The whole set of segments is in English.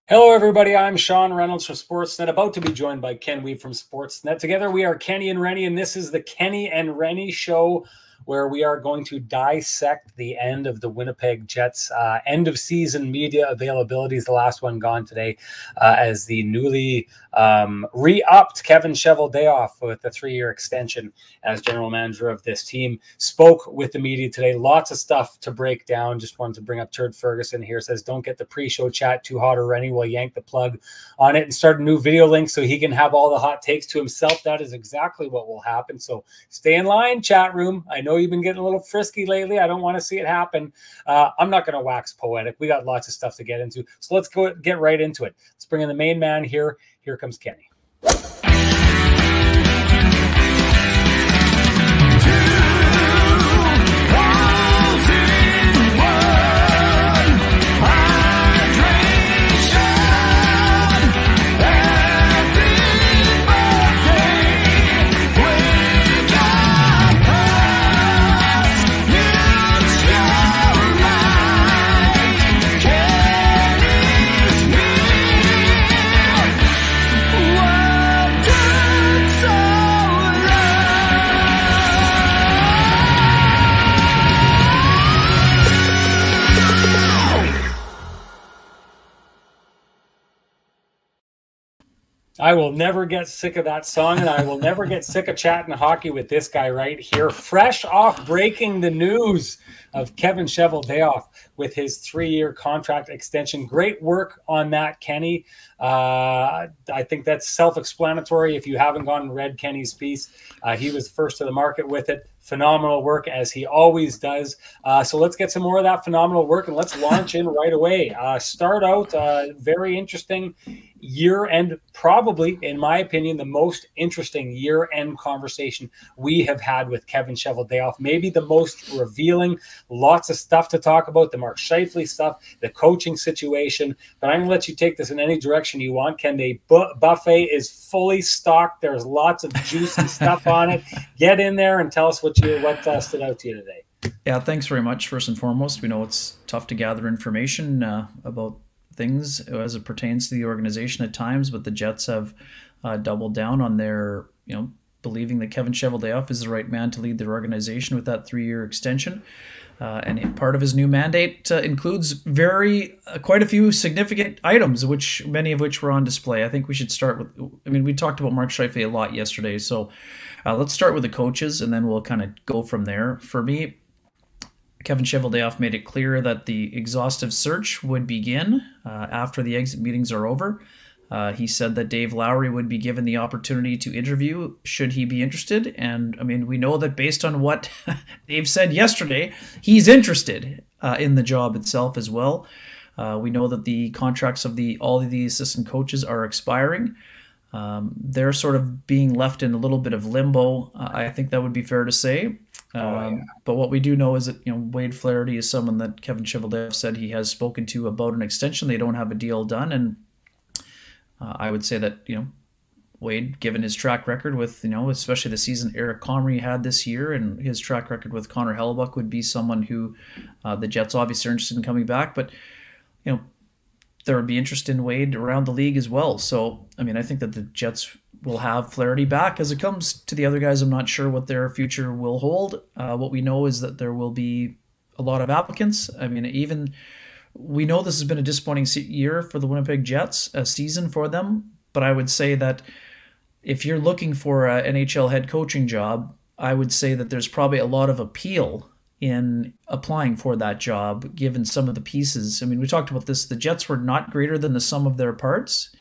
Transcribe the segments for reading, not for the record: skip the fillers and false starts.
Hello, everybody. I'm Sean Reynolds from Sportsnet, about to be joined by Ken Weave from Sportsnet. Together, we are Kenny and Renny, and this is the Kenny and Renny Show, where we are going to dissect the end of the Winnipeg Jets end-of-season media availability. Is the last one gone today as the newly re-upped Kevin Cheveldayoff with a 3-year extension as general manager of this team spoke with the media today. Lots of stuff to break down. Just wanted to bring up Turd Ferguson here. Says, don't get the pre-show chat too hot or Renny will yank the plug on it and start a new video link so he can have all the hot takes to himself. That is exactly what will happen. So stay in line, chat room. I know you've been getting a little frisky lately. I don't want to see it happen. I'm not going to wax poetic. We got lots of stuff to get into. So let's go get right into it. Let's bring in the main man here. Here comes Kenny. I will never get sick of that song, and I will never get sick of chatting hockey with this guy right here. Fresh off breaking the news of Kevin Cheveldayoff with his 3-year contract extension. Great work on that, Kenny. I think that's self-explanatory if you haven't gone and read Kenny's piece. He was first to the market with it. Phenomenal work, as he always does. So let's get some more of that phenomenal work, and let's launch in right away. Start out very interesting year-end, probably, in my opinion, the most interesting year-end conversation we have had with Kevin Cheveldayoff. Maybe the most revealing. Lots of stuff to talk about, the Mark Scheifele stuff, the coaching situation. But I'm going to let you take this in any direction you want, Ken. The buffet is fully stocked. There's lots of juicy stuff on it. Get in there and tell us what stood out to you today. Yeah, thanks very much. First and foremost, we know it's tough to gather information about things as it pertains to the organization at times, but the Jets have doubled down on their, believing that Kevin Cheveldayoff is the right man to lead their organization with that 3-year extension. And part of his new mandate includes quite a few significant items, many of which were on display. I think we should start with, we talked about Mark Scheifele a lot yesterday, so let's start with the coaches, and then we'll kind of go from there. For me, Kevin Cheveldayoff made it clear that the exhaustive search would begin after the exit meetings are over. He said that Dave Lowry would be given the opportunity to interview should he be interested. And we know that based on what Dave said yesterday, he's interested in the job itself as well. We know that the contracts of all of the assistant coaches are expiring. They're sort of being left in a little bit of limbo. I think that would be fair to say. But what we do know is that Wade Flaherty is someone that Kevin Cheveldayoff said he has spoken to about an extension. They don't have a deal done, and I would say that Wade, given his track record with especially the season Eric Comrie had this year, and his track record with Connor Hellebuyck, would be someone who the Jets obviously are interested in coming back. But there would be interest in Wade around the league as well. So I think that the Jets will have Flaherty back. As it comes to the other guys, I'm not sure what their future will hold. What we know is that there will be a lot of applicants. We know this has been a disappointing year for the Winnipeg Jets, a season for them. But I would say that if you're looking for an NHL head coaching job, I would say that there's probably a lot of appeal in applying for that job, given some of the pieces. We talked about this. The Jets were not greater than the sum of their parts,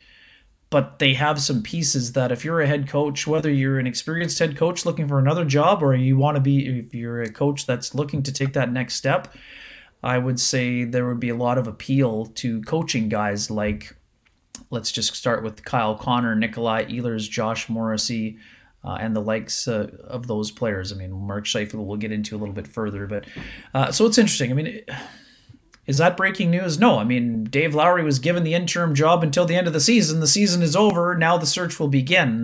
but they have some pieces that if you're a head coach, whether you're an experienced head coach looking for another job, or if you're a coach that's looking to take that next step, I would say there would be a lot of appeal to coaching guys like, let's just start with Kyle Connor, Nikolai Ehlers, Josh Morrissey, and the likes of those players. Mark Scheifele we'll get into a little bit further, but so it's interesting. Is that breaking news? No. Dave Lowry was given the interim job until the end of the season. The season is over. Now the search will begin.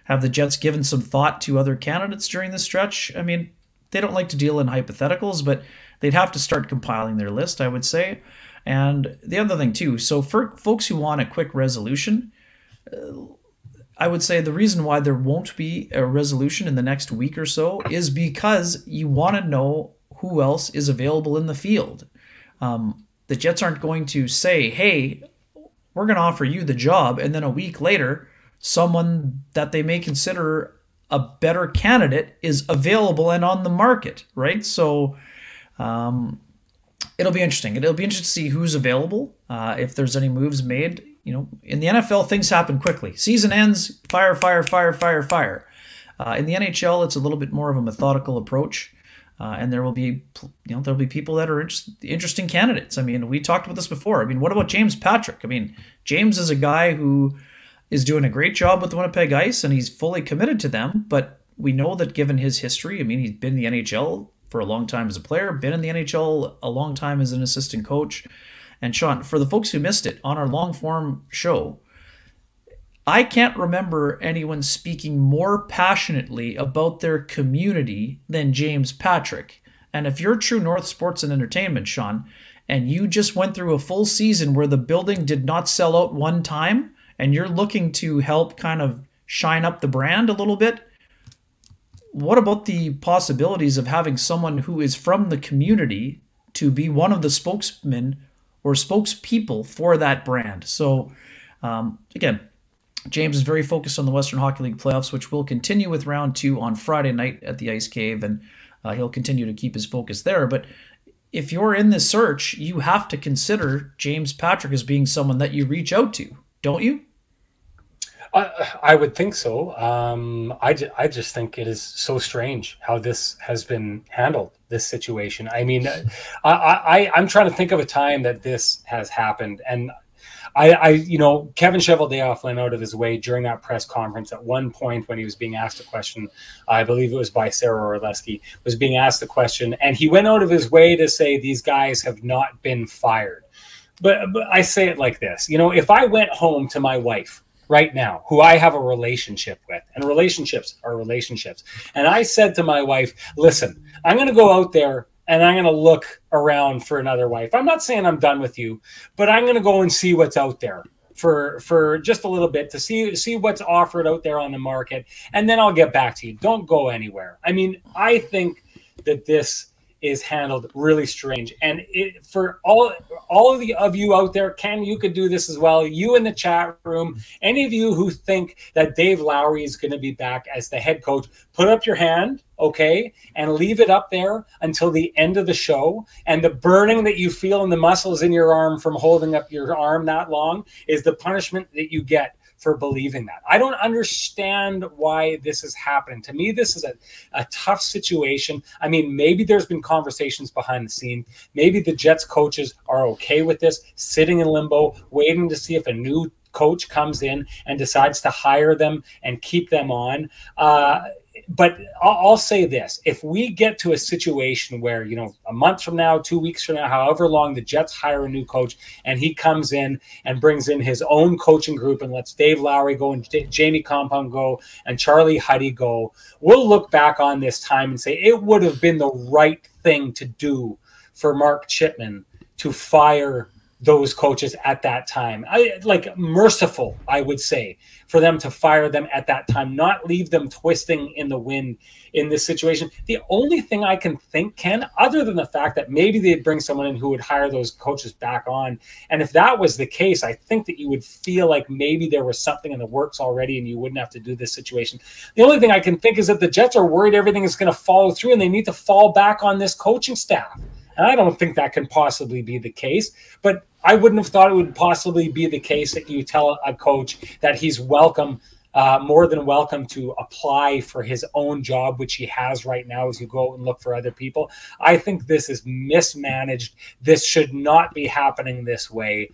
Have the Jets given some thought to other candidates during the stretch? They don't like to deal in hypotheticals, but they'd have to start compiling their list, I would say. And the other thing too, so for folks who want a quick resolution, I would say the reason why there won't be a resolution in the next week or so is because you want to know who else is available in the field. The Jets aren't going to say, hey, we're going to offer you the job, and then a week later, someone that they may consider a better candidate is available and on the market, right? So it'll be interesting. It'll be interesting to see who's available, if there's any moves made. You know, in the NFL, things happen quickly. Season ends, fire, fire, fire, fire, fire. In the NHL, it's a little bit more of a methodical approach, and there will be, there'll be people that are interesting candidates. I mean, we talked about this before. I mean, what about James Patrick? I mean, James is a guy who is doing a great job with the Winnipeg Ice, and he's fully committed to them. But we know that given his history, I mean, he's been in the NHL for a long time as a player, been in the NHL a long time as an assistant coach. And Sean, for the folks who missed it, on our long-form show, I can't remember anyone speaking more passionately about their community than James Patrick. And if you're True North Sports and Entertainment, Sean, and you just went through a full season where the building did not sell out one time, and you're looking to help kind of shine up the brand a little bit, what about the possibilities of having someone who is from the community to be one of the spokesmen or spokespeople for that brand? So again, James is very focused on the Western Hockey League playoffs, which will continue with round 2 on Friday night at the Ice Cave, and he'll continue to keep his focus there. But if you're in this search, you have to consider James Patrick as being someone that you reach out to, don't you? I would think so. I just think it is so strange how this has been handled, this situation. I mean, I'm trying to think of a time that this has happened. And Kevin Cheveldayoff went out of his way during that press conference at one point when he was being asked a question. I believe it was by Sarah Orleski, was being asked the question, and he went out of his way to say these guys have not been fired. But I say it like this, if I went home to my wife right now, who I have a relationship with, and relationships are relationships, and I said to my wife, listen, I'm going to go out there and I'm going to look around for another wife. I'm not saying I'm done with you, but I'm going to go and see what's out there for just a little bit to see what's offered out there on the market, and then I'll get back to you. Don't go anywhere. I mean, I think that this is handled really strange, and for all of you out there, Ken, you could do this as well. You in the chat room, any of you who think that Dave Lowry is going to be back as the head coach, put up your hand, okay, and leave it up there until the end of the show. And the burning that you feel in the muscles in your arm from holding up your arm that long is the punishment that you get for believing that. I don't understand why this is happening. To me, this is a tough situation. I mean, maybe there's been conversations behind the scene. Maybe the Jets coaches are okay with this, sitting in limbo, waiting to see if a new coach comes in and decides to hire them and keep them on. But I'll say this. If we get to a situation where, a month from now, 2 weeks from now, however long, the Jets hire a new coach and he comes in and brings in his own coaching group and lets Dave Lowry go and Jamie Compound go and Charlie Huddy go, we'll look back on this time and say it would have been the right thing to do for Mark Chipman to fire those coaches at that time. Merciful, I would say, for them to fire them at that time, not leave them twisting in the wind in this situation. The only thing I can think, Ken, other than the fact that maybe they'd bring someone in who would hire those coaches back on, and if that was the case, I think that you would feel like maybe there was something in the works already and you wouldn't have to do this situation. The only thing I can think is that the Jets are worried everything is going to follow through and they need to fall back on this coaching staff. And I don't think that can possibly be the case, but I wouldn't have thought it would possibly be the case that you tell a coach that he's welcome, more than welcome to apply for his own job, which he has right now as you go out and look for other people. I think this is mismanaged. This should not be happening this way.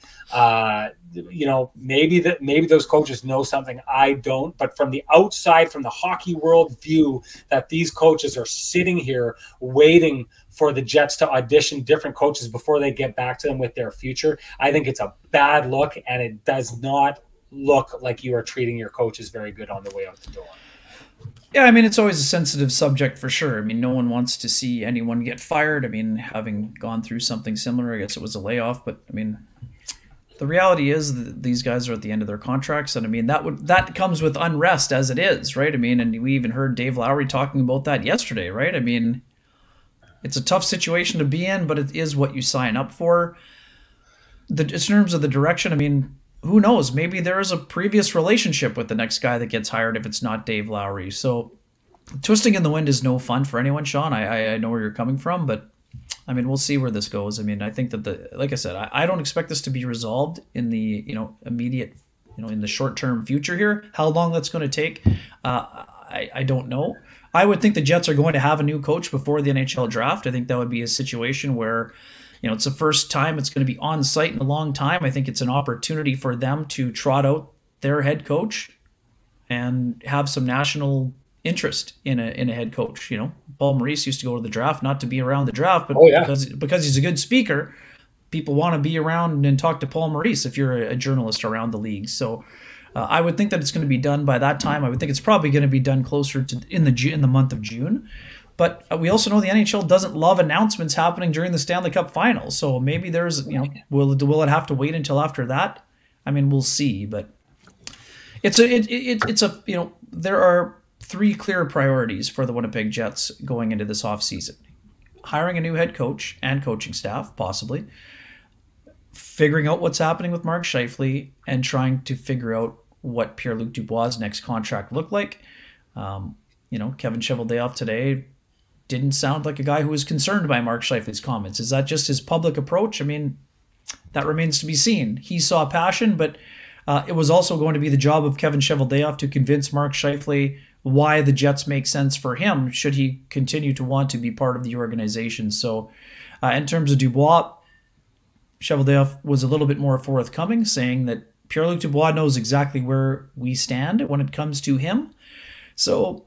Maybe those coaches know something I don't, but from the outside, from the hockey world view, that these coaches are sitting here waiting for the Jets to audition different coaches before they get back to them with their future. I think it's a bad look, and it does not look like you are treating your coaches very good on the way out the door. Yeah, I mean, it's always a sensitive subject for sure. I mean, no one wants to see anyone get fired. I mean, having gone through something similar, I guess it was a layoff, but I mean, the reality is that these guys are at the end of their contracts, and I mean that comes with unrest as it is, right? I mean, and we even heard Dave Lowry talking about that yesterday, right? I mean, it's a tough situation to be in, but it is what you sign up for. In terms of the direction, I mean, who knows? Maybe there is a previous relationship with the next guy that gets hired if it's not Dave Lowry. So twisting in the wind is no fun for anyone, Sean. I know where you're coming from, but I mean, we'll see where this goes. I mean, I think that like I said, I don't expect this to be resolved in the, immediate, in the short term future here. How long that's going to take, I don't know. I would think the Jets are going to have a new coach before the NHL draft. I think that would be a situation where, it's the first time it's going to be on site in a long time. I think it's an opportunity for them to trot out their head coach and have some national interest in a head coach. Paul Maurice used to go to the draft, not to be around the draft, but because he's a good speaker, people want to be around and talk to Paul Maurice if you're a journalist around the league. So I would think that it's going to be done by that time. I would think it's probably going to be done closer to in the month of June. But we also know the NHL doesn't love announcements happening during the Stanley Cup Finals. So maybe there's, will it have to wait until after that? I mean, we'll see. But there are three clear priorities for the Winnipeg Jets going into this offseason. Hiring a new head coach and coaching staff, possibly. Figuring out what's happening with Mark Scheifele and trying to figure out what Pierre-Luc Dubois' next contract looked like. Kevin Cheveldayoff today didn't sound like a guy who was concerned by Mark Scheifele's comments. Is that just his public approach? I mean, that remains to be seen. He saw passion, but it was also going to be the job of Kevin Cheveldayoff to convince Mark Scheifele why the Jets make sense for him should he continue to want to be part of the organization. So in terms of Dubois, Cheveldayoff was a little bit more forthcoming, saying that Pierre-Luc Dubois knows exactly where we stand when it comes to him. So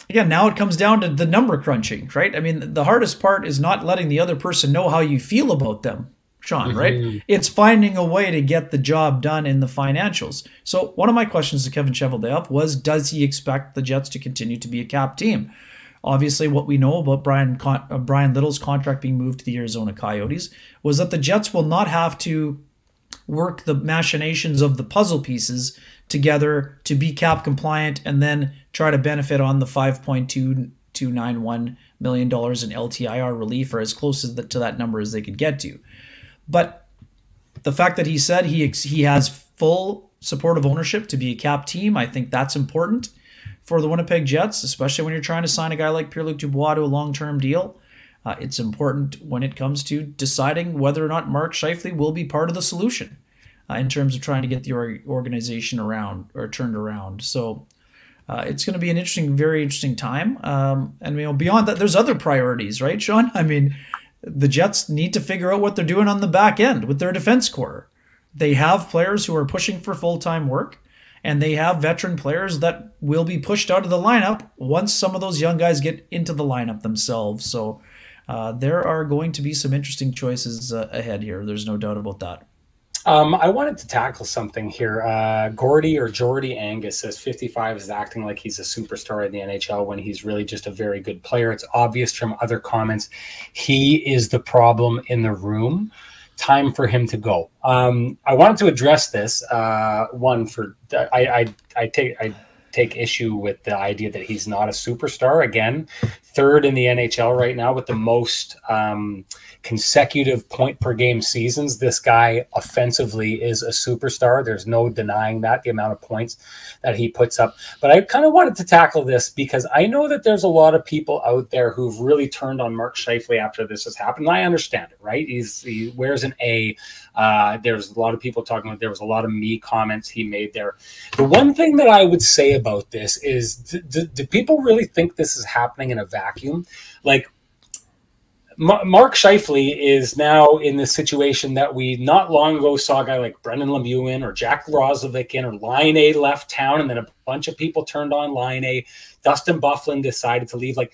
again, now it comes down to the number crunching, right? I mean, the hardest part is not letting the other person know how you feel about them, Sean, right? It's finding a way to get the job done in the financials. So one of my questions to Kevin Cheveldayoff was, does he expect the Jets to continue to be a cap team? Obviously, what we know about Brian Little's contract being moved to the Arizona Coyotes was that the Jets will not have to work the machinations of the puzzle pieces together to be cap compliant and then try to benefit on the $5.291 million in LTIR relief, or as close to that number as they could get to. But the fact that he said he has full supportive ownership to be a cap team, I think that's important for the Winnipeg Jets, especially when you're trying to sign a guy like Pierre-Luc Dubois to a long-term deal. It's important when it comes to deciding whether or not Mark Scheifele will be part of the solution in terms of trying to get the organization around or turned around. So it's going to be an very interesting time. And beyond that, there's other priorities, right, Sean? I mean, the Jets need to figure out what they're doing on the back end with their defense core. They have players who are pushing for full-time work, and they have veteran players that will be pushed out of the lineup once some of those young guys get into the lineup themselves. So there are going to be some interesting choices ahead here. There's no doubt about that. I wanted to tackle something here. Jordy Angus says 55 is acting like he's a superstar in the NHL when he's really just a very good player. It's obvious from other comments he is the problem in the room. Time for him to go. I wanted to address this. I take issue with the idea that he's not a superstar. Again, third in the NHL right now with the most consecutive point per game seasons. This guy offensively is a superstar. There's no denying that, the amount of points that he puts up. But I kind of wanted to tackle this because I know that there's a lot of people out there who've really turned on Mark Scheifele after this has happened. And I understand it, right? He wears an A. There's a lot of people talking about, there was a lot of me comments he made there. The one thing that I would say about this is, do people really think this is happening in a vacuum? Like, Mark Scheifele is now in this situation that we not long ago saw a guy like Brendan Lemieux in, or Jack Roslovic in, or Line A left town, and then a bunch of people turned on Line A. Dustin Byfuglien decided to leave. Like,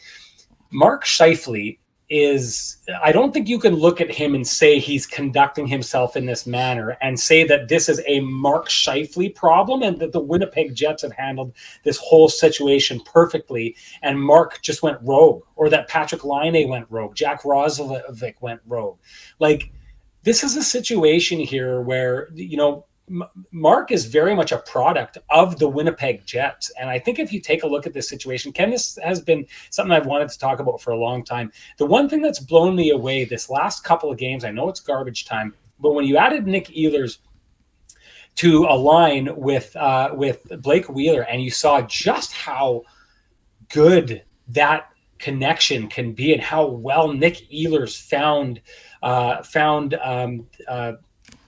Mark Scheifele I don't think you can look at him and say he's conducting himself in this manner and say that this is a Mark Scheifele problem and that the Winnipeg Jets have handled this whole situation perfectly and Mark just went rogue, or that Patrick Laine went rogue, Jack Roslovic went rogue. Like, this is a situation here where, you know, Mark is very much a product of the Winnipeg Jets. And I think if you take a look at this situation, Ken, this has been something I've wanted to talk about for a long time. The one thing that's blown me away this last couple of games, I know it's garbage time, but when you added Nick Ehlers to a line with Blake Wheeler, and you saw just how good that connection can be and how well Nick Ehlers found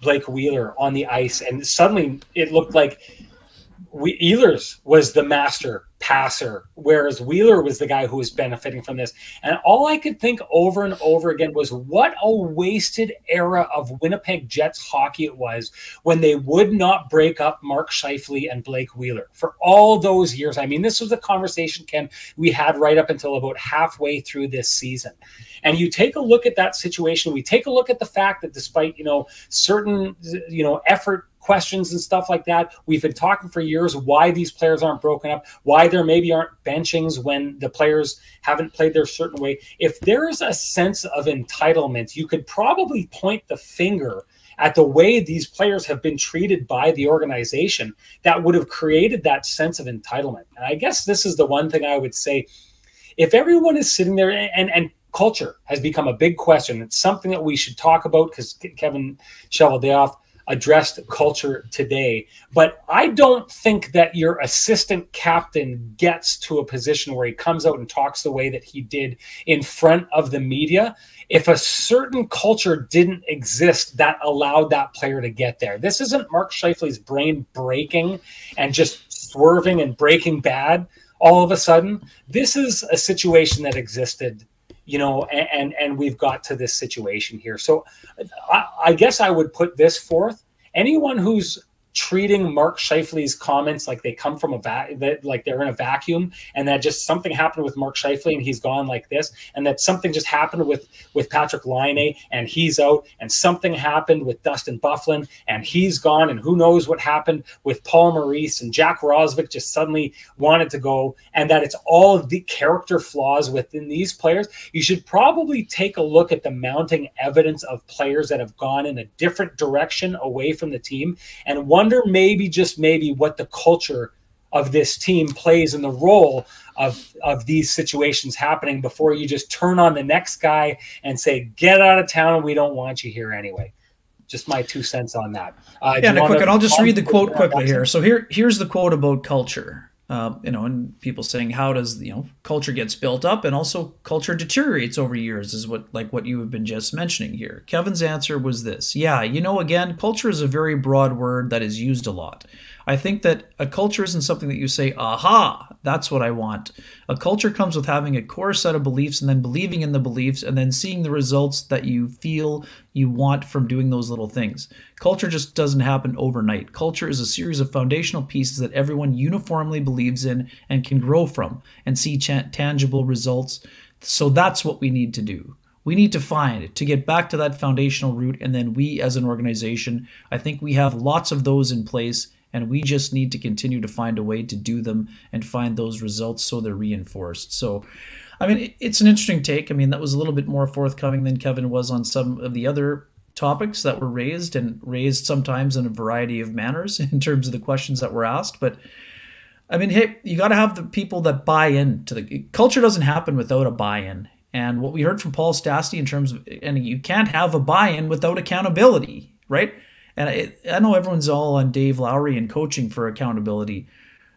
Blake Wheeler on the ice, and suddenly it looked like Ehlers was the master passer, whereas Wheeler was the guy who was benefiting from this. And all I could think over and over again was what a wasted era of Winnipeg Jets hockey it was when they would not break up Mark Scheifele and Blake Wheeler for all those years. I mean, this was a conversation, Ken, we had right up until about halfway through this season. And you take a look at that situation. We take a look at the fact that despite, you know, certain, you know, effort questions and stuff like that, we've been talking for years why these players aren't broken up, why there maybe aren't benchings when the players haven't played their certain way. If there is a sense of entitlement, you could probably point the finger at the way these players have been treated by the organization that would have created that sense of entitlement. And I guess this is the one thing I would say. If everyone is sitting there, and culture has become a big question, it's something that we should talk about because Kevin Cheveldayoff addressed culture today. But I don't think that your assistant captain gets to a position where he comes out and talks the way that he did in front of the media if a certain culture didn't exist that allowed that player to get there. This isn't Mark Scheifele's brain breaking and just swerving and breaking bad all of a sudden. This is a situation that existed, you know, and we've got to this situation here. So I guess I would put this forth. Anyone who's treating Mark Scheifele's comments like they come from like they're in a vacuum, and that just something happened with Mark Scheifele and he's gone like this, and that something just happened with Patrick Laine and he's out, and something happened with Dustin Byfuglien and he's gone, and who knows what happened with Paul Maurice and Jack Roslovic just suddenly wanted to go, and that it's all the character flaws within these players. You should probably take a look at the mounting evidence of players that have gone in a different direction away from the team and wonder maybe, just maybe, what the culture of this team plays in the role of these situations happening before you just turn on the next guy and say, get out of town and we don't want you here anyway. Just my 2 cents on that. And I'll just read the quote quickly here. So here's the quote about culture. You know, and people saying, how does, you know, culture gets built up and also culture deteriorates over years is what you have been just mentioning here. Kevin's answer was this. Yeah, you know, again, culture is a very broad word that is used a lot. I think that a culture isn't something that you say, aha, that's what I want. A culture comes with having a core set of beliefs and then believing in the beliefs and then seeing the results that you feel you want from doing those little things. Culture just doesn't happen overnight. Culture is a series of foundational pieces that everyone uniformly believes in and can grow from and see tangible results. So that's what we need to do. We need to get back to that foundational root, and then we as an organization, I think we have lots of those in place, and we just need to continue to find a way to do them and find those results so they're reinforced. So, I mean, it's an interesting take. I mean, that was a little bit more forthcoming than Kevin was on some of the other topics that were raised, and raised sometimes in a variety of manners in terms of the questions that were asked. But, I mean, hey, you got to have the people that buy into the culture. Doesn't happen without a buy-in. And what we heard from Paul Stastny in terms of, and you can't have a buy-in without accountability, right? And I know everyone's all on Dave Lowry and coaching for accountability.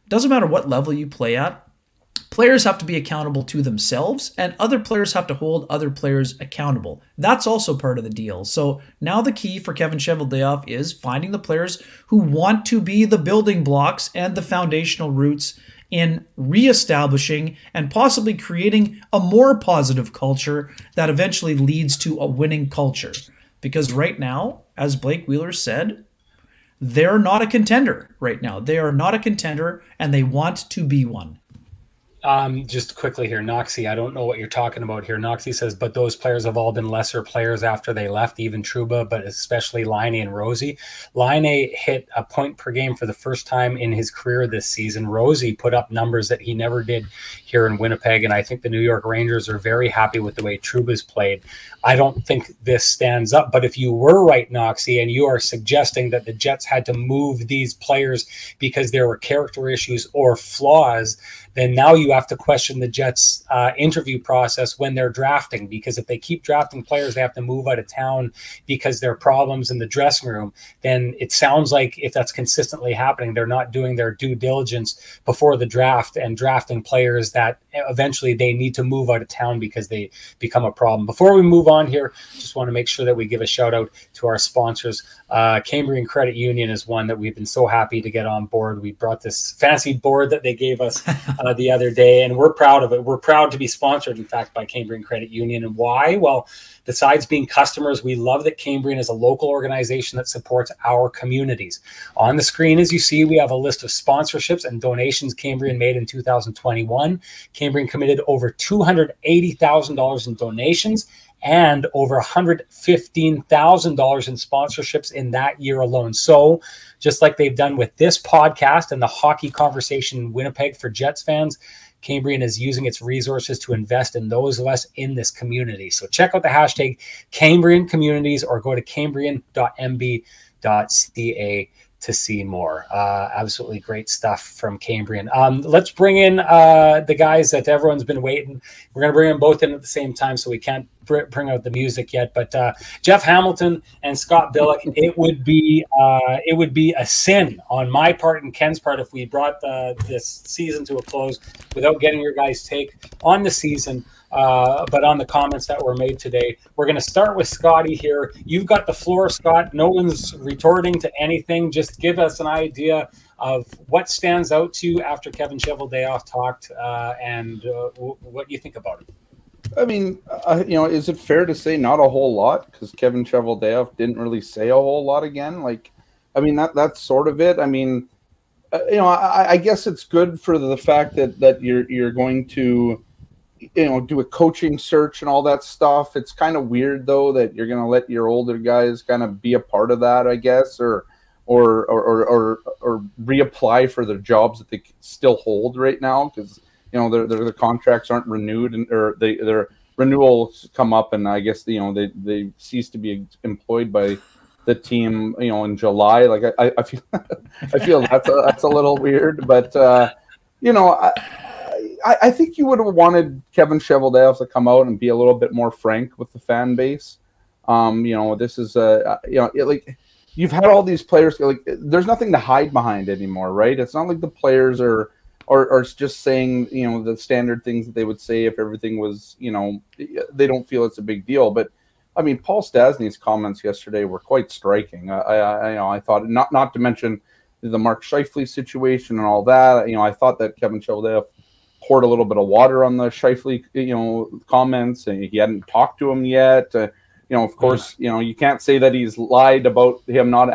It doesn't matter what level you play at. Players have to be accountable to themselves, and other players have to hold other players accountable. That's also part of the deal. So now the key for Kevin Cheveldayoff is finding the players who want to be the building blocks and the foundational roots in reestablishing and possibly creating a more positive culture that eventually leads to a winning culture. Because right now, as Blake Wheeler said, they're not a contender right now. They are not a contender, and they want to be one. Just quickly here, Noxie, I don't know what you're talking about here. Noxie says, but those players have all been lesser players after they left, even Trouba, but especially Laine and Rosie. Laine hit a point per game for the first time in his career this season. Rosie put up numbers that he never did here in Winnipeg, and I think the New York Rangers are very happy with the way Trouba's played. I don't think this stands up, but if you were right, Noxie, and you are suggesting that the Jets had to move these players because there were character issues or flaws, then now you have to question the Jets' interview process when they're drafting, because if they keep drafting players they have to move out of town because there are problems in the dressing room, then it sounds like if that's consistently happening, they're not doing their due diligence before the draft and drafting players that eventually they need to move out of town because they become a problem. Before we move on here, just want to make sure that we give a shout out to our sponsors. Cambrian Credit Union is one that we've been so happy to get on board. We brought this fancy board that they gave us the other day, and we're proud of it. We're proud to be sponsored, in fact, by Cambrian Credit Union. And why? Well, besides being customers, we love that Cambrian is a local organization that supports our communities. On the screen, as you see, we have a list of sponsorships and donations Cambrian made in 2021. Cambrian committed over $280,000 in donations and over $115,000 in sponsorships in that year alone. So just like they've done with this podcast and the Hockey Conversation in Winnipeg for Jets fans, Cambrian is using its resources to invest in those of us in this community. So check out the hashtag Cambrian Communities or go to cambrian.mb.ca to see more. Absolutely great stuff from Cambrian. Let's bring in the guys that everyone's been waiting. We're going to bring them both in at the same time, so we can't bring out the music yet. But Jeff Hamilton and Scott Billick, it would be a sin on my part and Ken's part if we brought this season to a close without getting your guys' take on the season. But on the comments that were made today. We're going to start with Scotty here. You've got the floor, Scott. No one's retorting to anything. Just give us an idea of what stands out to you after Kevin Cheveldayoff talked and what you think about it. I mean, is it fair to say not a whole lot? Because Kevin Cheveldayoff didn't really say a whole lot again. That's sort of it. I mean, I guess it's good for the fact that you're going to do a coaching search and all that stuff. It's kind of weird though that you're going to let your older guys kind of be a part of that, I guess, or reapply for the jobs that they still hold right now because their contracts aren't renewed or their renewals come up and I guess they cease to be employed by the team in July. Like I feel I feel that's a little weird, but I think you would have wanted Kevin Cheveldayoff to come out and be a little bit more frank with the fan base. This is you've had all these players, there's nothing to hide behind anymore, right? It's not like the players are just saying, the standard things that they would say if everything was, they don't feel it's a big deal. But I mean, Paul Stastny's comments yesterday were quite striking. I thought, not to mention the Mark Scheifele situation and all that. I thought that Kevin Cheveldayoff poured a little bit of water on the Scheifele, comments, and he hadn't talked to him yet. Of course, you can't say that he's lied about him not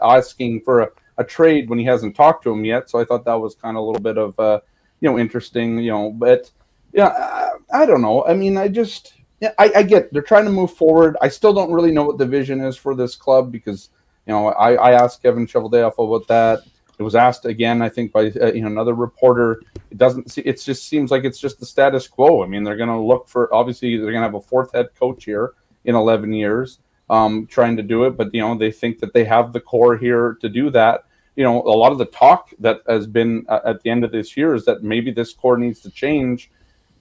asking for a trade when he hasn't talked to him yet. So I thought that was kind of a little bit of, interesting, but yeah, I don't know. I mean, I get they're trying to move forward. I still don't really know what the vision is for this club because, I asked Kevin Cheveldayoff about that. It was asked again, I think, by another reporter. It just seems like it's just the status quo. I mean, they're going to look for, obviously, they're going to have a fourth head coach here in 11 years trying to do it. But, they think that they have the core here to do that. A lot of the talk that has been at the end of this year is that maybe this core needs to change.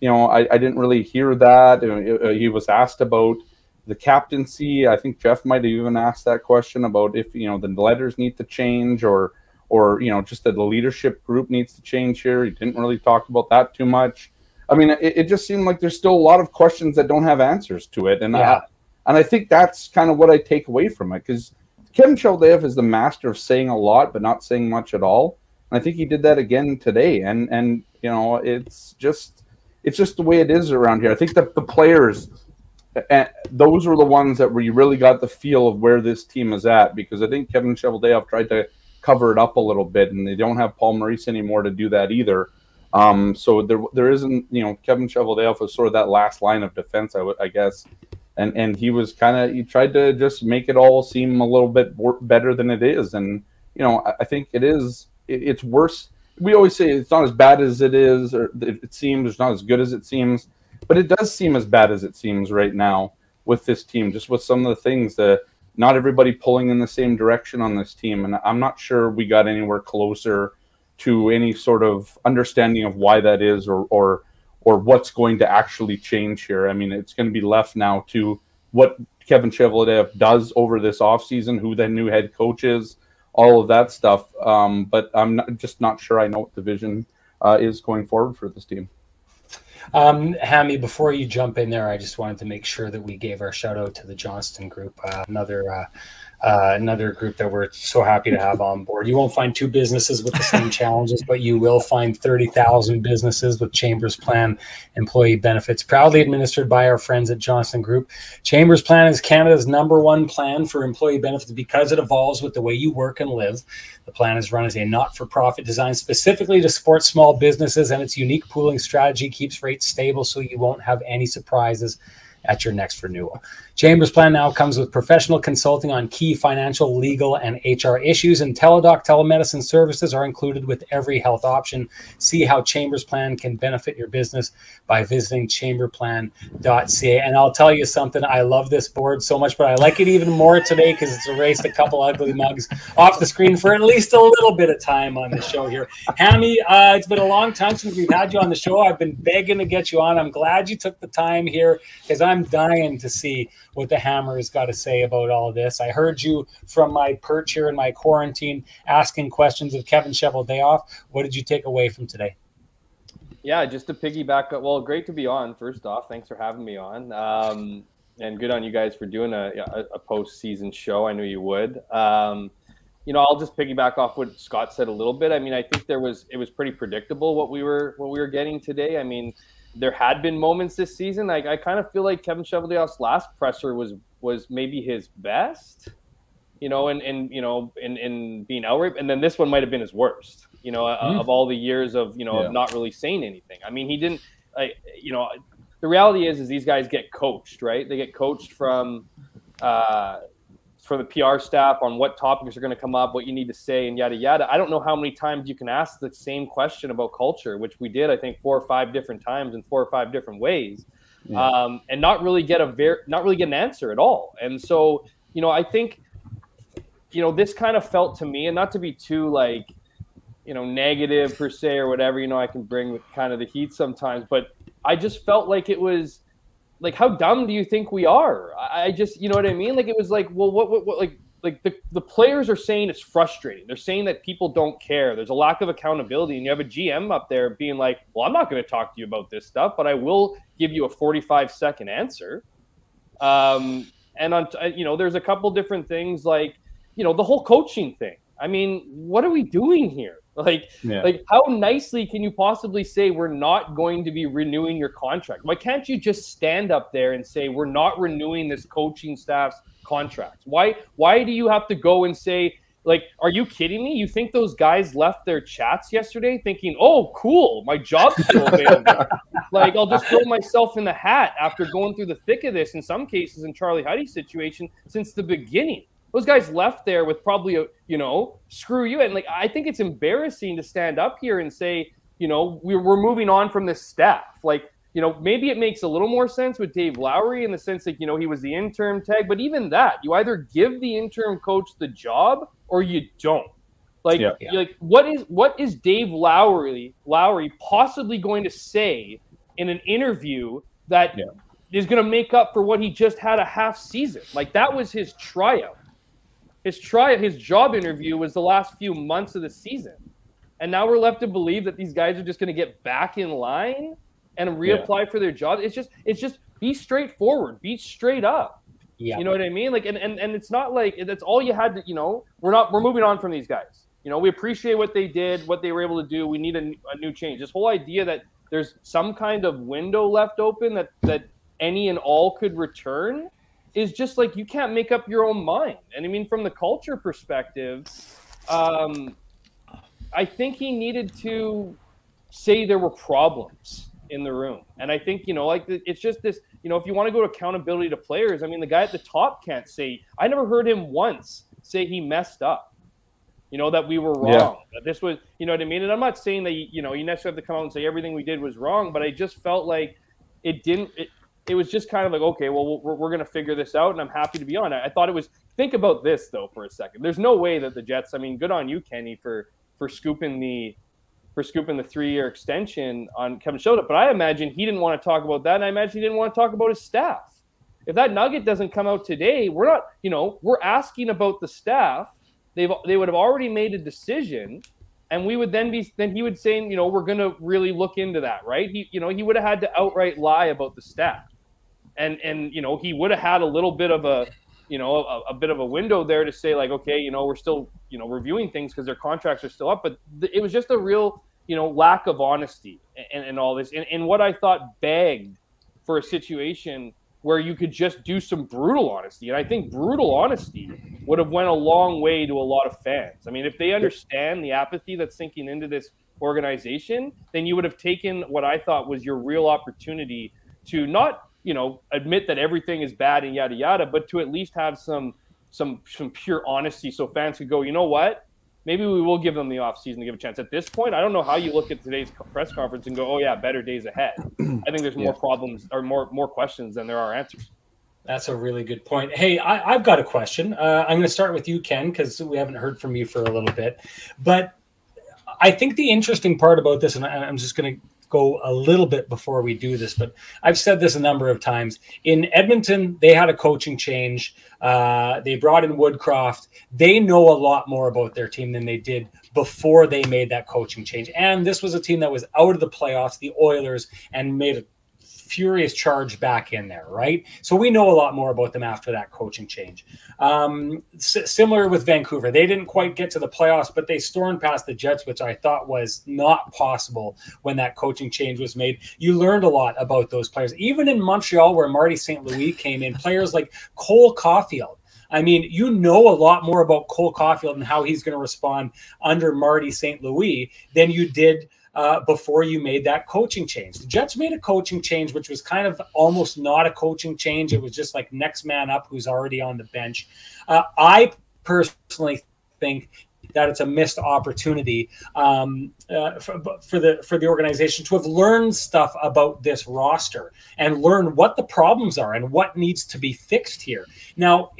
I didn't really hear that. He was asked about the captaincy. I think Jeff might have even asked that question about if, the letters need to change or just that the leadership group needs to change here. He didn't really talk about that too much. I mean, it just seemed like there's still a lot of questions that don't have answers to it. And I think that's kind of what I take away from it because Kevin Cheveldayoff is the master of saying a lot but not saying much at all. And I think he did that again today. And it's just the way it is around here. I think that the players, those were the ones that you really got the feel of where this team is at because I think Kevin Cheveldayoff tried to cover it up a little bit, and they don't have Paul Maurice anymore to do that either. So there isn't, you know, Kevin Cheveldayoff was sort of that last line of defense, I guess. And he was he tried to just make it all seem a little bit better than it is. And, you know, I think it's worse. We always say it's not as bad as it is, or it seems, it's not as good as it seems, but it does seem as bad as it seems right now with this team, just with some of the things that not everybody pulling in the same direction on this team. And I'm not sure we got anywhere closer to any sort of understanding of why that is, or what's going to actually change here. I mean, it's going to be left now to what Kevin Cheveldayoff does over this offseason, who the new head coach is, all of that stuff. But I'm just not sure I know what the vision is going forward for this team. Hammy, before you jump in there, I just wanted to make sure that we gave our shout out to the Johnston group, another group that we're so happy to have on board. You won't find two businesses with the same challenges, but you will find 30,000 businesses with Chambers Plan employee benefits, proudly administered by our friends at Johnston Group. Chambers Plan is Canada's #1 plan for employee benefits because it evolves with the way you work and live. The plan is run as a not-for-profit designed specifically to support small businesses, and its unique pooling strategy keeps rates stable so you won't have any surprises at your next renewal. Chambers Plan now comes with professional consulting on key financial, legal, and HR issues, and Teladoc telemedicine services are included with every health option. See how Chambers Plan can benefit your business by visiting chamberplan.ca. And I'll tell you something, I love this board so much, but I like it even more today because it's erased a couple ugly mugs off the screen for at least a little bit of time on the show here. Hammy, it's been a long time since we've had you on the show. I've been begging to get you on. I'm glad you took the time here because I'm dying to see what the Hammer has got to say about all this. I heard you from my perch here in my quarantine asking questions of Kevin Cheveldayoff. What did you take away from today? Yeah, just to piggyback. Well, great to be on. First off, thanks for having me on. And good on you guys for doing a post-season show. I knew you would. You know, I'll just piggyback off what Scott said a little bit. I mean, I think it was pretty predictable what we were getting today. I mean, there had been moments this season. I kind of feel like Kevin Cheveldayoff's last presser was maybe his best, you know, and being outright. And then this one might have been his worst, you know, of all the years of, you know, of not really saying anything. I mean, he didn't, you know, the reality is these guys get coached, right? They get coached from the PR staff on what topics are going to come up, what you need to say, and yada, yada. I don't know how many times you can ask the same question about culture, which we did, I think, 4 or 5 different times in 4 or 5 different ways, and not really get an answer at all. And so, you know, I think, you know, this kind of felt to me, and not to be too, like, you know, negative per se or whatever, you know, I can bring with kind of the heat sometimes, but I just felt like it was, like, how dumb do you think we are? I just, you know what I mean? Like, it was like, well, what like the players are saying it's frustrating. They're saying that people don't care. There's a lack of accountability. And you have a GM up there being like, well, I'm not going to talk to you about this stuff, but I will give you a 45-second answer. And on, you know, there's a couple different things, like, you know, the whole coaching thing. I mean, what are we doing here? Like, how nicely can you possibly say we're not going to be renewing your contract? Why can't you just stand up there and say we're not renewing this coaching staff's contracts? Why do you have to go and say, like, are you kidding me? You think those guys left their chats yesterday thinking, oh, cool, my job's still available. Like, I'll just throw myself in the hat after going through the thick of this, in some cases in Charlie Huddy's situation, since the beginning. Those guys left there with probably a, you know, screw you. And, like, I think it's embarrassing to stand up here and say, you know, we're moving on from this staff. Like, you know, maybe it makes a little more sense with Dave Lowry in the sense that, you know, he was the interim tag. But even that, you either give the interim coach the job or you don't. Like, like what is Dave Lowry possibly going to say in an interview that is going to make up for what he just had a half season? Like, that was his tryout. His job interview was the last few months of the season. And now we're left to believe that these guys are just going to get back in line and reapply for their job. It's just be straightforward, be straight up. Yeah. You know what I mean? Like, and it's not like that's all you had to, you know, we're moving on from these guys. You know, we appreciate what they did, what they were able to do. We need a new change. This whole idea that there's some kind of window left open that any and all could return is just like, you can't make up your own mind. And I mean, from the culture perspective, I think he needed to say there were problems in the room. And I think, you know, like it's just this, you know, if you want to go to accountability to players, I mean, the guy at the top can't say, I never heard him once say he messed up, you know, that we were wrong, that this was, you know what I mean? And I'm not saying that, you know, you necessarily have to come out and say everything we did was wrong, but I just felt like it was just kind of like, okay, well, we're going to figure this out, and I'm happy to be on it. I thought it was, think about this, though, for a second. There's no way that the Jets, I mean, good on you, Kenny, for scooping the 3-year extension on Kevin Scheifele, but I imagine he didn't want to talk about that, and I imagine he didn't want to talk about his staff. If that nugget doesn't come out today, we're not, you know, we're asking about the staff. They would have already made a decision, and we would then he would say, you know, we're going to really look into that, right? He would have had to outright lie about the staff. And you know, he would have had a little bit of a, you know, a bit of a window there to say, like, okay, you know, we're still, you know, reviewing things because their contracts are still up. But it was just a real, you know, lack of honesty and all this. And what I thought begged for a situation where you could just do some brutal honesty. And I think brutal honesty would have went a long way to a lot of fans. I mean, if they understand the apathy that's sinking into this organization, then you would have taken what I thought was your real opportunity to not, you know, admit that everything is bad and yada yada, but to at least have some pure honesty, so fans could go, you know what, maybe we will give them the offseason to give a chance. At this point, I don't know how you look at today's press conference and go, oh yeah, better days ahead. I think there's more problems or more questions than there are answers. That's a really good point. Hey, I've got a question. I'm going to start with you, Ken, because we haven't heard from you for a little bit. But I think the interesting part about this, and I'm just going to go a little bit before we do this, but I've said this a number of times. In Edmonton, they had a coaching change. They brought in Woodcroft. They know a lot more about their team than they did before they made that coaching change. And this was a team that was out of the playoffs, the Oilers, and made a furious charge back in there, right? So we know a lot more about them after that coaching change. Similar with Vancouver. They didn't quite get to the playoffs, but they stormed past the Jets, which I thought was not possible when that coaching change was made. You learned a lot about those players. Even in Montreal, where Marty St. Louis came in, players like Cole Caulfield. I mean, you know a lot more about Cole Caulfield and how he's going to respond under Marty St. Louis than you did before you made that coaching change. The Jets made a coaching change, which was kind of almost not a coaching change. It was just like next man up who's already on the bench. I personally think that it's a missed opportunity for the organization to have learned stuff about this roster and learn what the problems are and what needs to be fixed here. Now,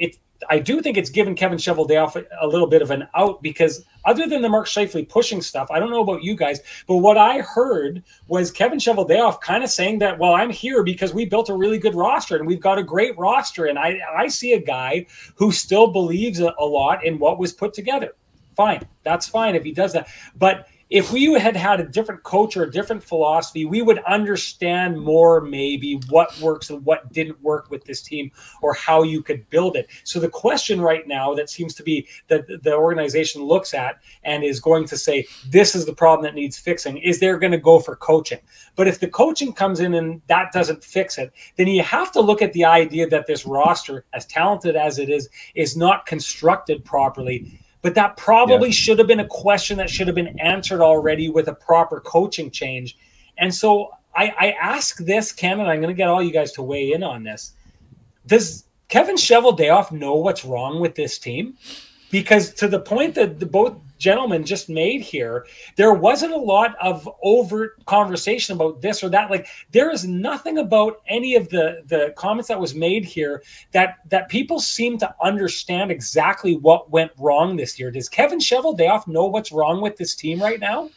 I do think it's given Kevin Cheveldayoff a little bit of an out, because other than the Mark Scheifele pushing stuff, I don't know about you guys, but what I heard was Kevin Cheveldayoff kind of saying that, well, I'm here because we built a really good roster and we've got a great roster. And I see a guy who still believes a lot in what was put together. Fine. That's fine if he does that. But if we had had a different coach or a different philosophy, we would understand more maybe what works and what didn't work with this team or how you could build it. So the question right now that seems to be that the organization looks at and is going to say, this is the problem that needs fixing, is they're going to go for coaching. But if the coaching comes in and that doesn't fix it, then you have to look at the idea that this roster, as talented as it is not constructed properly. But that probably should have been a question that should have been answered already with a proper coaching change. And so I ask this, Ken, and I'm going to get all you guys to weigh in on this. Does Kevin Cheveldayoff know what's wrong with this team? Because to the point that both gentlemen just made here, there wasn't a lot of overt conversation about this or that. Like, there is nothing about any of the comments that was made here that people seem to understand exactly what went wrong this year. Does Kevin Cheveldayoff know what's wrong with this team right now?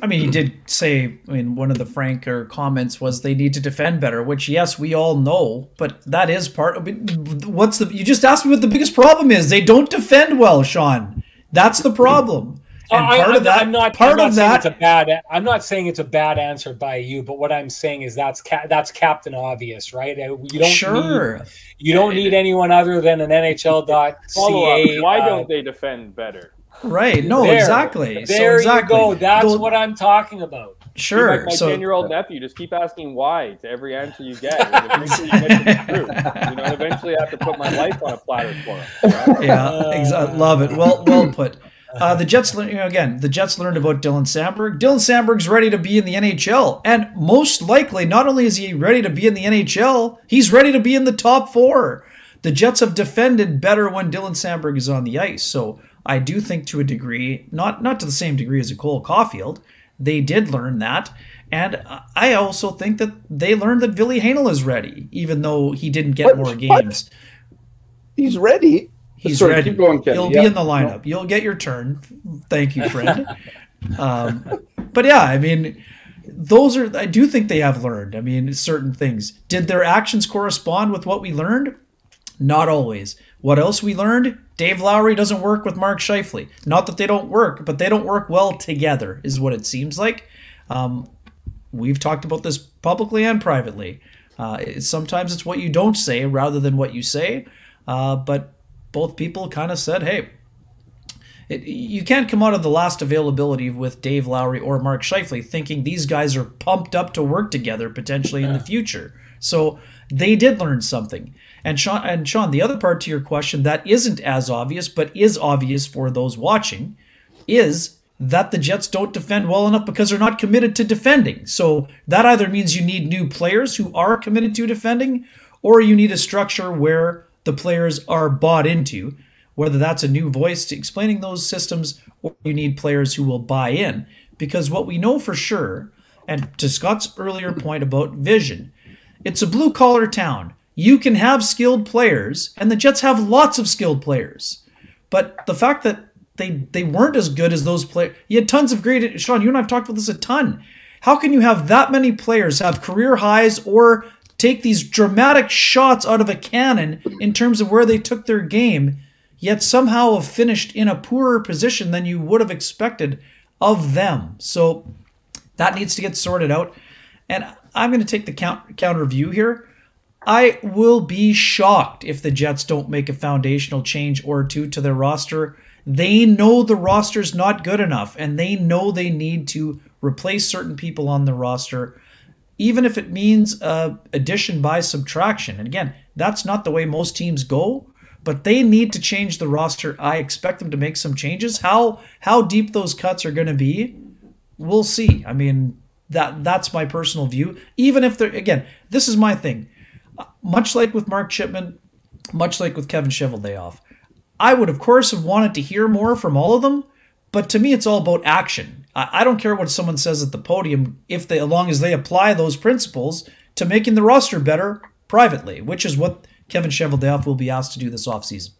I mean, he did say, I mean, one of the franker comments was they need to defend better, which, yes, we all know, but that is part of it. You just asked me what the biggest problem is. They don't defend well, Sean. That's the problem. And I'm not saying it's a bad answer by you, but what I'm saying is that's Captain Obvious, right? You don't need anyone other than an NHL.ca. Why don't they defend better? Right. No, exactly. There you go. That's what I'm talking about. Sure. Like my 10-year-old nephew, just keep asking why to every answer you get. Eventually you get to the truth. You know, eventually I have to put my life on a platter for him. Right? Yeah, love it. Well put. The Jets, again, the Jets learned about Dylan Sandberg. Dylan Sandberg's ready to be in the NHL. And most likely, not only is he ready to be in the NHL, he's ready to be in the top 4. The Jets have defended better when Dylan Sandberg is on the ice. So I do think to a degree, not to the same degree as a Cole Caulfield, they did learn that. And I also think that they learned that Ville Heinola is ready, even though he didn't get more games. He's ready. He's ready. Keep going, Ken. He'll be in the lineup. No. You'll get your turn. Thank you, friend. But yeah, I mean, I do think they have learned. I mean, certain things. Did their actions correspond with what we learned? Not always. What else we learned? Dave Lowry doesn't work with Mark Scheifele. Not that they don't work, but they don't work well together, is what it seems like. We've talked about this publicly and privately. Sometimes it's what you don't say rather than what you say. But both people kind of said, hey, you can't come out of the last availability with Dave Lowry or Mark Scheifele thinking these guys are pumped up to work together potentially in the future. So they did learn something. And Sean, the other part to your question that isn't as obvious, but is obvious for those watching, is that the Jets don't defend well enough because they're not committed to defending. So that either means you need new players who are committed to defending, or you need a structure where the players are bought into, whether that's a new voice to explaining those systems, or you need players who will buy in. Because what we know for sure, and to Scott's earlier point about vision, it's a blue-collar town. You can have skilled players, and the Jets have lots of skilled players. But the fact that they weren't as good as those players, you had tons of great, Sean, you and I have talked about this a ton. How can you have that many players have career highs or take these dramatic shots out of a cannon in terms of where they took their game, yet somehow have finished in a poorer position than you would have expected of them? So that needs to get sorted out. And I'm going to take the counter view here. I will be shocked if the Jets don't make a foundational change or two to their roster. They know the roster's not good enough, and they know they need to replace certain people on the roster, even if it means addition by subtraction. And again, that's not the way most teams go, but they need to change the roster. I expect them to make some changes. How deep those cuts are going to be, we'll see. I mean, that's my personal view. Even if they're, again, this is my thing. Much like with Mark Chipman, much like with Kevin Cheveldayoff, I would, of course, have wanted to hear more from all of them, but to me, it's all about action. I don't care what someone says at the podium as long as they apply those principles to making the roster better privately, which is what Kevin Cheveldayoff will be asked to do this offseason.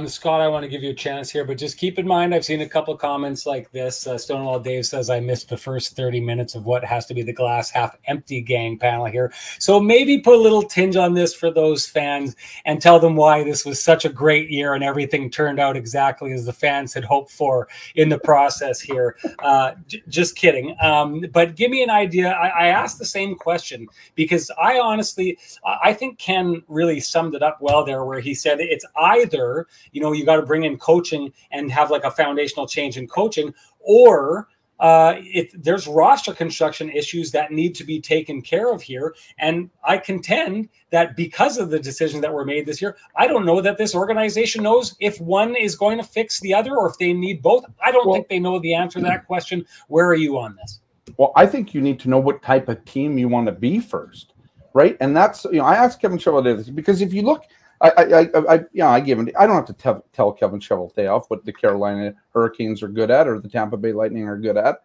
Scott, I want to give you a chance here, but just keep in mind, I've seen a couple comments like this. Stonewall Dave says, I missed the first 30 minutes of what has to be the glass half empty gang panel here. So maybe put a little tinge on this for those fans and tell them why this was such a great year and everything turned out exactly as the fans had hoped for in the process here. Just kidding. But give me an idea. I asked the same question because I think Ken really summed it up well there, where he said it's either, you got to bring in coaching and have like a foundational change in coaching, or there's roster construction issues that need to be taken care of here. And I contend that because of the decisions that were made this year, I don't know that this organization knows if one is going to fix the other or if they need both. I don't think they know the answer to that question. Where are you on this? Well, I think you need to know what type of team you want to be first, right? And that's, I asked Kevin Cheveldayoff this because if you look, I gave him. I don't have to tell Kevin Cheveldayoff what the Carolina Hurricanes are good at or the Tampa Bay Lightning are good at,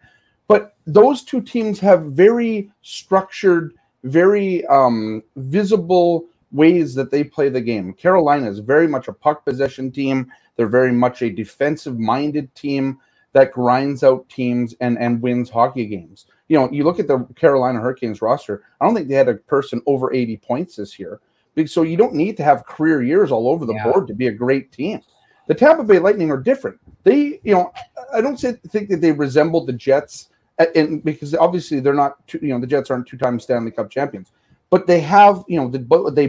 but those two teams have very structured, very visible ways that they play the game. Carolina is very much a puck possession team. They're very much a defensive-minded team that grinds out teams and wins hockey games. You look at the Carolina Hurricanes roster. I don't think they had a person over 80 points this year. So you don't need to have career years all over the board to be a great team. The Tampa Bay Lightning are different. They, I don't think that they resemble the Jets, and because obviously they're not, the Jets aren't two-time Stanley Cup champions, but they have,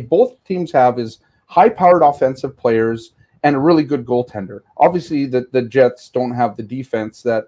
both teams have is high-powered offensive players and a really good goaltender. Obviously, the Jets don't have the defense that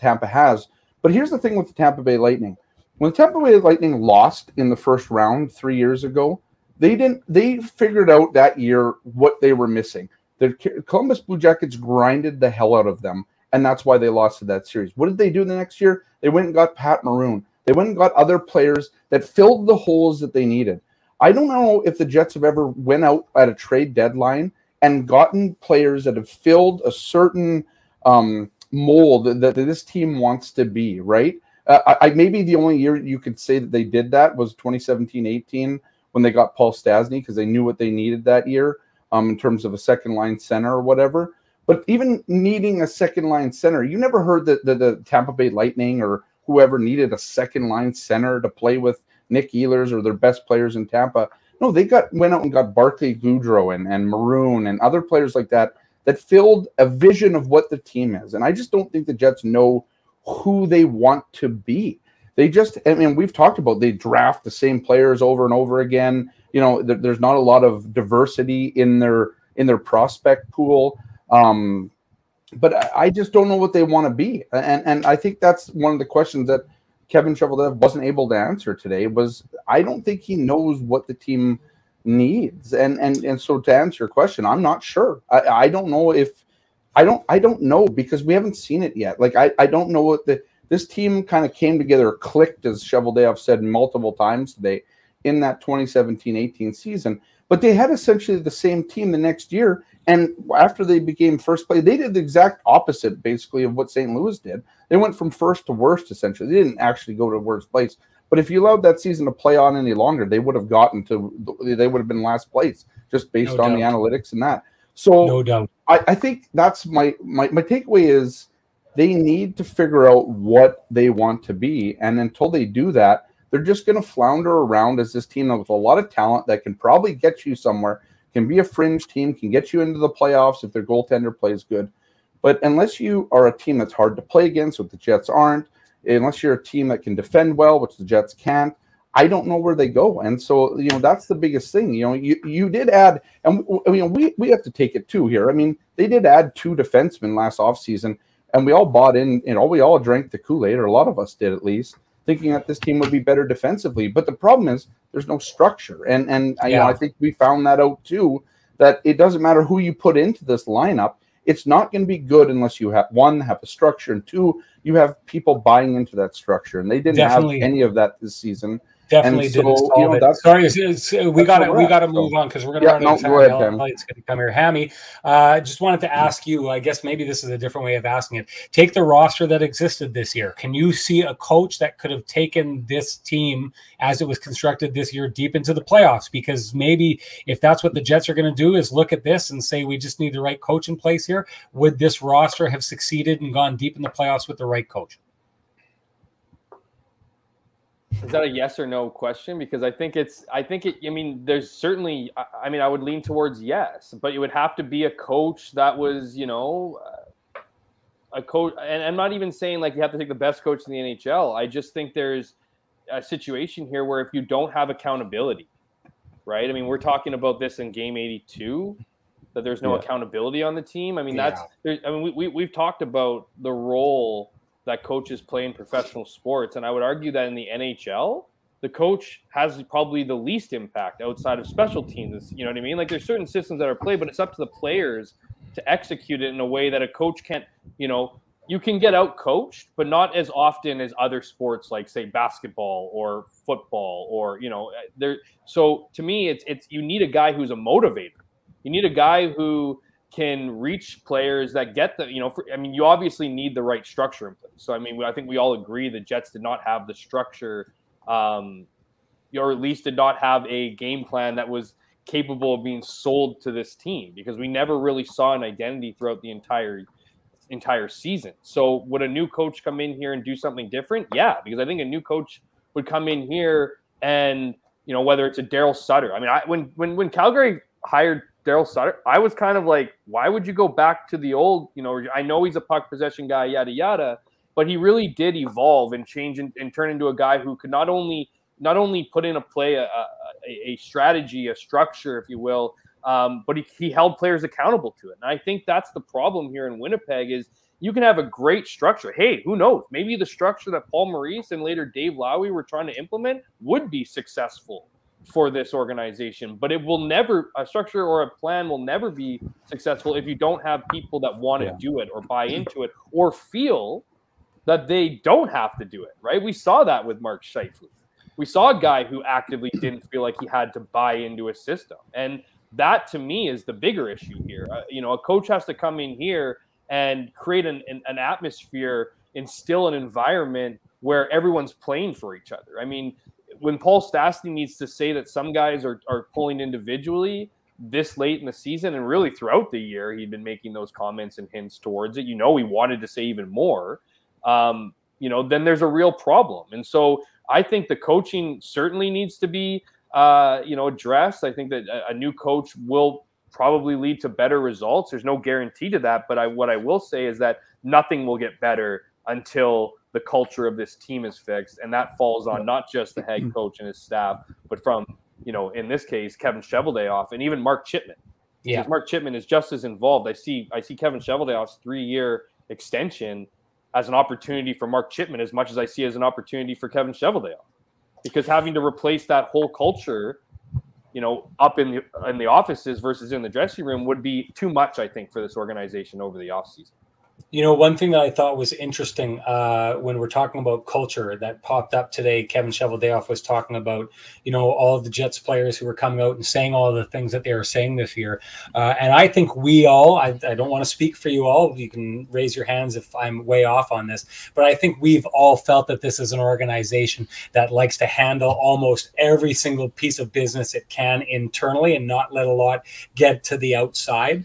Tampa has. But here's the thing with the Tampa Bay Lightning. When the Tampa Bay Lightning lost in the first round 3 years ago, they figured out that year what they were missing. The Columbus Blue Jackets grinded the hell out of them, and that's why they lost to that series. What did they do the next year? They went and got Pat Maroon. They went and got other players that filled the holes that they needed. I don't know if the Jets have ever went out at a trade deadline and gotten players that have filled a certain mold that this team wants to be, right? Maybe the only year you could say that they did that was 2017-18 when they got Paul Stastny, because they knew what they needed that year in terms of a second-line center or whatever. But even needing a second-line center, you never heard that the Tampa Bay Lightning or whoever needed a second-line center to play with Nick Ehlers or their best players in Tampa. No, they went out and got Barclay Goodrow and Maroon and other players like that filled a vision of what the team is. And I just don't think the Jets know who they want to be. They just, I mean, we've talked about they draft the same players over and over again. You know, there's not a lot of diversity in their prospect pool. But I just don't know what they want to be. And I think that's one of the questions that Kevin Cheveldayoff wasn't able to answer today. Was I don't think he knows what the team needs. And so to answer your question, I'm not sure. I don't know if I don't know, because we haven't seen it yet. Like I don't know what this team kind of came together, clicked, as Cheveldayoff said multiple times today, in that 2017-18 season. But they had essentially the same team the next year. And after they became first place, they did the exact opposite, basically, of what St. Louis did. They went from first to worst, essentially. They didn't actually go to worst place. But if you allowed that season to play on any longer, they would have been last place, just based on the analytics and that. So no doubt. I think that's my takeaway is they need to figure out what they want to be. And until they do that, they're just going to flounder around as this team with a lot of talent that can probably get you somewhere, can be a fringe team, can get you into the playoffs if their goaltender plays good. But unless you are a team that's hard to play against, what the Jets aren't, unless you're a team that can defend well, which the Jets can't, I don't know where they go. And so, you know, that's the biggest thing. You know, you did add, and you know, we have to take it too here. I mean, they did add 2 defensemen last offseason, and we all bought in, you know, we all drank the Kool-Aid, or a lot of us did at least, thinking that this team would be better defensively. But the problem is there's no structure. And you know, I think we found that out too, that it doesn't matter who you put into this lineup. It's not going to be good unless you have, 1, have a structure, and 2, you have people buying into that structure. And they didn't have any of that this season. Definitely didn't solve it. Sorry, we got to move on because we're going to run out of time. It's going to come here. Hammy, just wanted to ask you, I guess maybe this is a different way of asking it. Take the roster that existed this year. Can you see a coach that could have taken this team as it was constructed this year deep into the playoffs? Because maybe if that's what the Jets are going to do is look at this and say, we just need the right coach in place here, would this roster have succeeded and gone deep in the playoffs with the right coach? Is that a yes or no question? Because I mean, there's certainly, I mean, I would lean towards yes, but it would have to be a coach that was, you know, a coach. And I'm not even saying like you have to take the best coach in the NHL. I just think there's a situation here where if you don't have accountability, right? I mean, we're talking about this in game 82, that there's no accountability on the team. I mean, we've talked about the role that coaches play in professional sports. And I would argue that in the NHL, the coach has probably the least impact outside of special teams. You know what I mean? Like there's certain systems that are played, but it's up to the players to execute it in a way that a coach can't, you know, you can get out coached, but not as often as other sports, like say basketball or football or, you know, there. So to me, it's, you need a guy who's a motivator. You need a guy who can reach players that get the, you know, I mean, you obviously need the right structure in place. So, I mean, I think we all agree the Jets did not have the structure, or at least did not have a game plan that was capable of being sold to this team, because we never really saw an identity throughout the entire season. So would a new coach come in here and do something different? Yeah, because I think a new coach would come in here and, you know, whether it's a Daryl Sutter. I mean, when Calgary hired Daryl Sutter, I was kind of like, why would you go back to the old, you know, I know he's a puck possession guy, yada, yada, but he really did evolve and change and turn into a guy who could not only put in a strategy, a structure, if you will, but he held players accountable to it. And I think that's the problem here in Winnipeg is you can have a great structure. Hey, who knows? Maybe the structure that Paul Maurice and later Dave Lowry were trying to implement would be successful for this organization, but it will never, a structure or a plan will never be successful if you don't have people that want to do it or buy into it or feel that they don't have to do it, right? We saw that with Mark Scheifele. We saw a guy who actively didn't feel like he had to buy into a system. And that, to me, is the bigger issue here. A coach has to come in here and create an atmosphere, instill an environment where everyone's playing for each other. I mean, when Paul Stastny needs to say that some guys are pulling individually this late in the season, and really throughout the year, he'd been making those comments and hints towards it. He wanted to say even more. Then there's a real problem. And so I think the coaching certainly needs to be, addressed. I think that a new coach will probably lead to better results. There's no guarantee to that. But what I will say is that nothing will get better until the culture of this team is fixed. And that falls on not just the head coach and his staff, but from, in this case, Kevin Cheveldayoff and even Mark Chipman. Yeah. Because Mark Chipman is just as involved. I see Kevin Cheveldayoff's 3-year extension as an opportunity for Mark Chipman as much as I see as an opportunity for Kevin Cheveldayoff. Because having to replace that whole culture, up in the offices versus in the dressing room would be too much, I think, for this organization over the offseason. One thing that I thought was interesting when we're talking about culture that popped up today, Kevin Cheveldayoff was talking about, all of the Jets players who were coming out and saying all of the things that they were saying this year. And I think we all, I don't want to speak for you all. You can raise your hands if I'm way off on this. But I think we've all felt that this is an organization that likes to handle almost every single piece of business it can internally and not let a lot get to the outside.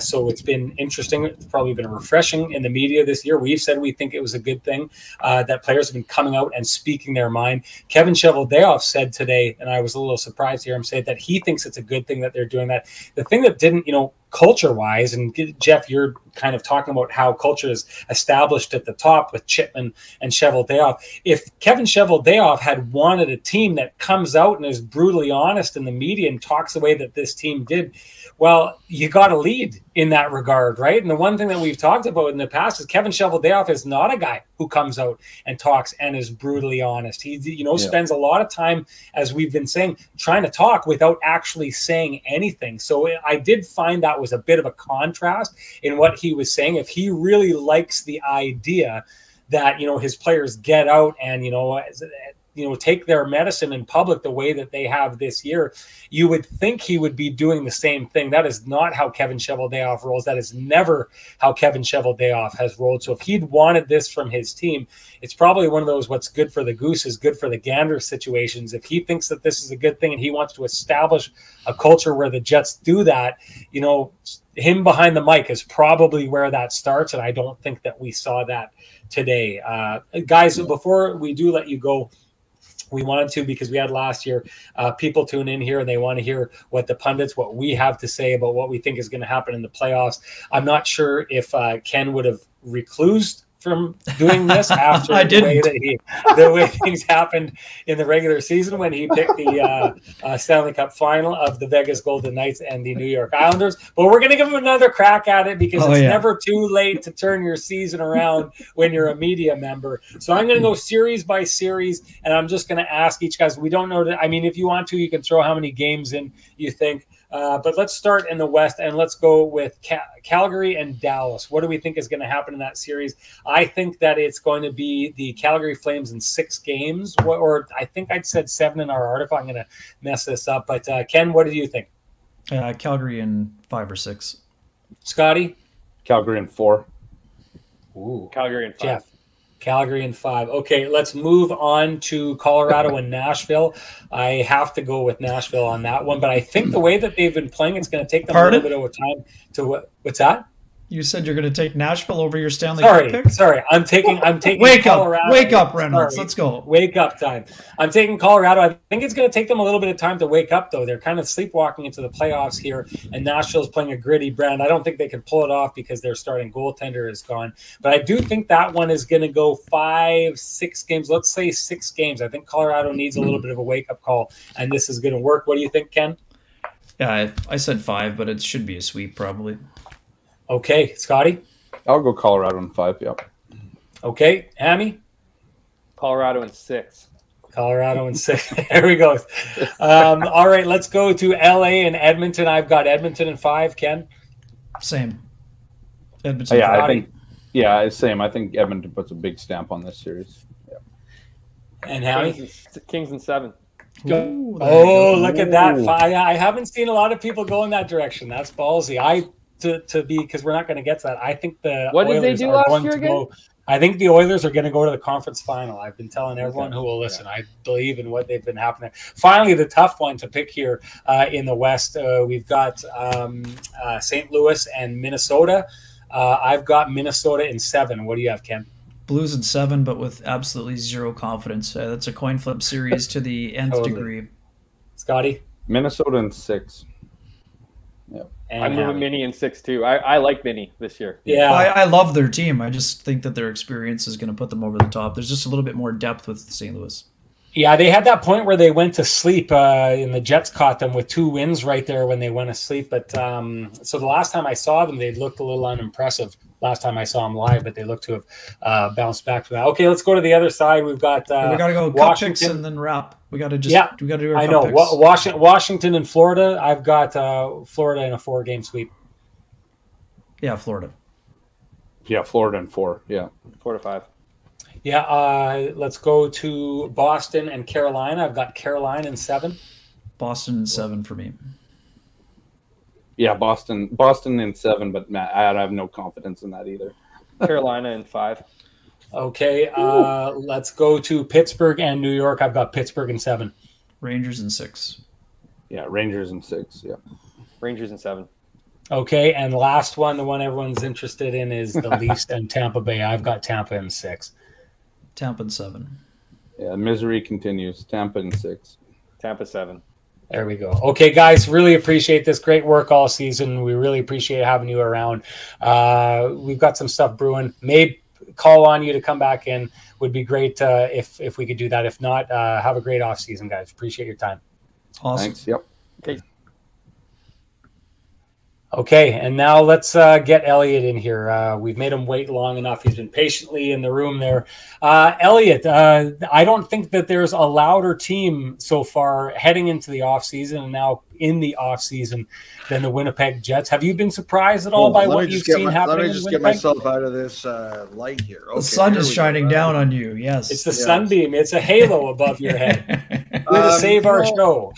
So it's been interesting. It's probably been refreshing in the media this year. We've said we think it was a good thing that players have been coming out and speaking their mind. Kevin Cheveldayoff said today, and I was a little surprised to hear him say that he thinks it's a good thing that they're doing that. The thing that didn't, culture-wise, and Jeff, you're kind of talking about how culture is established at the top with Chipman and Cheveldayoff. If Kevin Cheveldayoff had wanted a team that comes out and is brutally honest in the media and talks the way that this team did, well, you got to lead in that regard, right? And the one thing that we've talked about in the past is Kevin Cheveldayoff is not a guy who comes out and talks and is brutally honest. He, spends a lot of time, as we've been saying, trying to talk without actually saying anything. So I did find that was a bit of a contrast in what he was saying. If he really likes the idea that, his players get out and, take their medicine in public the way that they have this year, you would think he would be doing the same thing. That is not how Kevin Cheveldayoff rolls. That is never how Kevin Cheveldayoff has rolled. So if he'd wanted this from his team, it's probably one of those what's good for the goose is good for the gander situations. If he thinks that this is a good thing and he wants to establish a culture where the Jets do that, him behind the mic is probably where that starts. And I don't think that we saw that today. Guys, before we do let you go, we wanted to, because we had last year, people tune in here and they want to hear what the pundits, what we have to say about what we think is going to happen in the playoffs. I'm not sure if Ken would have reclused from doing this after the way things happened in the regular season when he picked the Stanley Cup final of the Vegas Golden Knights and the New York Islanders. But we're going to give him another crack at it because it's never too late to turn your season around when you're a media member. So I'm going to go series by series, and I'm just going to ask each guys. We don't know that. I mean, if you want to, you can throw how many games in you think. But let's start in the West, and let's go with Calgary and Dallas. What do we think is going to happen in that series? I think that it's going to be the Calgary Flames in 6 games, or I think I'd said 7 in our article. I'm going to mess this up. But Ken, what do you think? Calgary in 5 or 6. Scotty? Calgary in 4. Ooh. Calgary in 5. Jeff? Calgary in 5. Okay, let's move on to Colorado and Nashville. I have to go with Nashville on that one, but I think the way that they've been playing, it's going to take them a little bit of time to what's that? You said you're going to take Nashville over your Stanley Cup pick? Sorry. I'm taking Colorado. Wake up, Reynolds. Let's go. Wake up time. I'm taking Colorado. I think it's going to take them a little bit of time to wake up, though. They're kind of sleepwalking into the playoffs here, and Nashville's playing a gritty brand. I don't think they can pull it off because their starting goaltender is gone. But I do think that one is going to go 5, 6 games. Let's say 6 games. I think Colorado needs a little bit of a wake-up call, and this is going to work. What do you think, Ken? Yeah, I said 5, but it should be a sweep probably. Okay, Scotty? I'll go Colorado in 5, yep. Okay, Hammy? Colorado in 6. Colorado and 6. There we go. All right, let's go to LA and Edmonton. I've got Edmonton and 5. Ken? Same. Edmonton. Yeah, I think. Yeah, same. I think Edmonton puts a big stamp on this series. Yeah. And Howie? Kings and 7. Ooh, Look at that. I haven't seen a lot of people go in that direction. That's ballsy. Because we're not going to get to that. I think the What Oilers did they do are last going year to again? go. I think the Oilers are going to go to the conference final. I've been telling everyone who will listen. I believe in what they've been happening. Finally, the tough one to pick here in the West. We've got St. Louis and Minnesota. I've got Minnesota in 7. What do you have, Ken? Blues in 7, but with absolutely zero confidence. That's a coin flip series to the nth degree. Scotty? Minnesota in 6. Yeah. I'm moving Minnie in 6 too. I like Minnie this year. Yeah, I love their team. I just think that their experience is going to put them over the top. There's just a little bit more depth with St. Louis. Yeah, they had that point where they went to sleep, and the Jets caught them with 2 wins right there when they went to sleep. But so the last time I saw them, they looked a little unimpressive. Last time I saw them live, but they look to have bounced back from that. Okay, let's go to the other side. We've got we got to go Washington cup picks and then wrap. We got to do our I know cup picks. Washington and Florida. I've got Florida in a 4-game sweep. Yeah, Florida. Yeah, Florida in 4. Yeah, 4 to 5. Yeah, let's go to Boston and Carolina. I've got Carolina in 7. Boston in 7 for me. Yeah, Boston in 7, but I have no confidence in that either. Carolina in 5. Okay, let's go to Pittsburgh and New York. I've got Pittsburgh in 7. Rangers in 6. Yeah, Rangers in 6. Yeah, Rangers in 7. Okay, and last one, the one everyone's interested in is the Leafs and Tampa Bay. I've got Tampa in 6. Tampa in 7. Yeah, misery continues. Tampa in 6. Tampa 7. There we go. Okay, guys, really appreciate this. Great work all season. We really appreciate having you around. We've got some stuff brewing. Maybe call on you to come back in. Would be great if we could do that. If not, have a great off season, guys. Appreciate your time. Awesome. Thanks. Yep. Okay. Okay, and now let's get Elliotte in here. We've made him wait long enough. He's been patiently in the room there. Elliotte, I don't think that there's a louder team so far heading into the offseason and now in the offseason than the Winnipeg Jets. Have you been surprised at all by what you've seen happening? Let me just get myself out of this light here. Okay, the sun is shining down on you, yes. It's the sunbeam. It's a halo above your head. Way to save our show.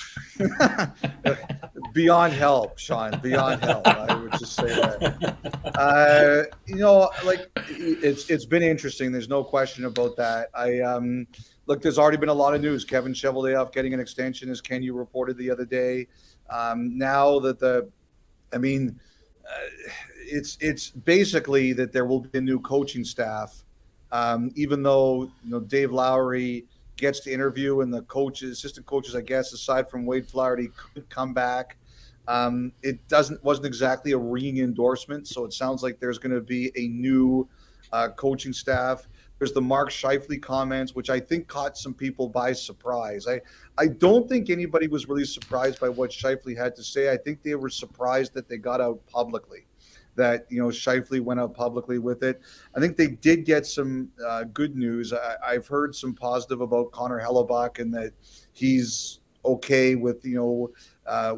Beyond help, Sean. Beyond help. I would just say that. It's been interesting. There's no question about that. Look, there's already been a lot of news. Kevin Cheveldayoff getting an extension, as Ken, you reported the other day. Now that it's basically that there will be a new coaching staff. Even though Dave Lowry gets to interview and the assistant coaches, I guess, aside from Wade Flaherty, could come back. It wasn't exactly a ringing endorsement, so it sounds like there's going to be a new coaching staff. There's the Mark Scheifele comments, which I think caught some people by surprise. I don't think anybody was really surprised by what Scheifele had to say. I think they were surprised that they got out publicly, that Scheifele went out publicly with it. I think they did get some good news. I've heard some positive about Connor Hellebuyck and that he's okay with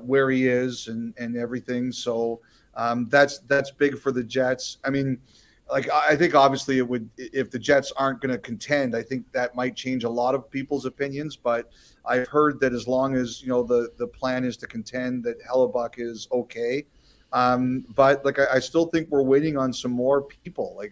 where he is and everything. So that's big for the Jets. I mean, I think obviously it would, if the Jets aren't going to contend, I think that might change a lot of people's opinions. But I've heard that as long as the plan is to contend, that Hellebuyck is okay. But I still think we're waiting on some more people.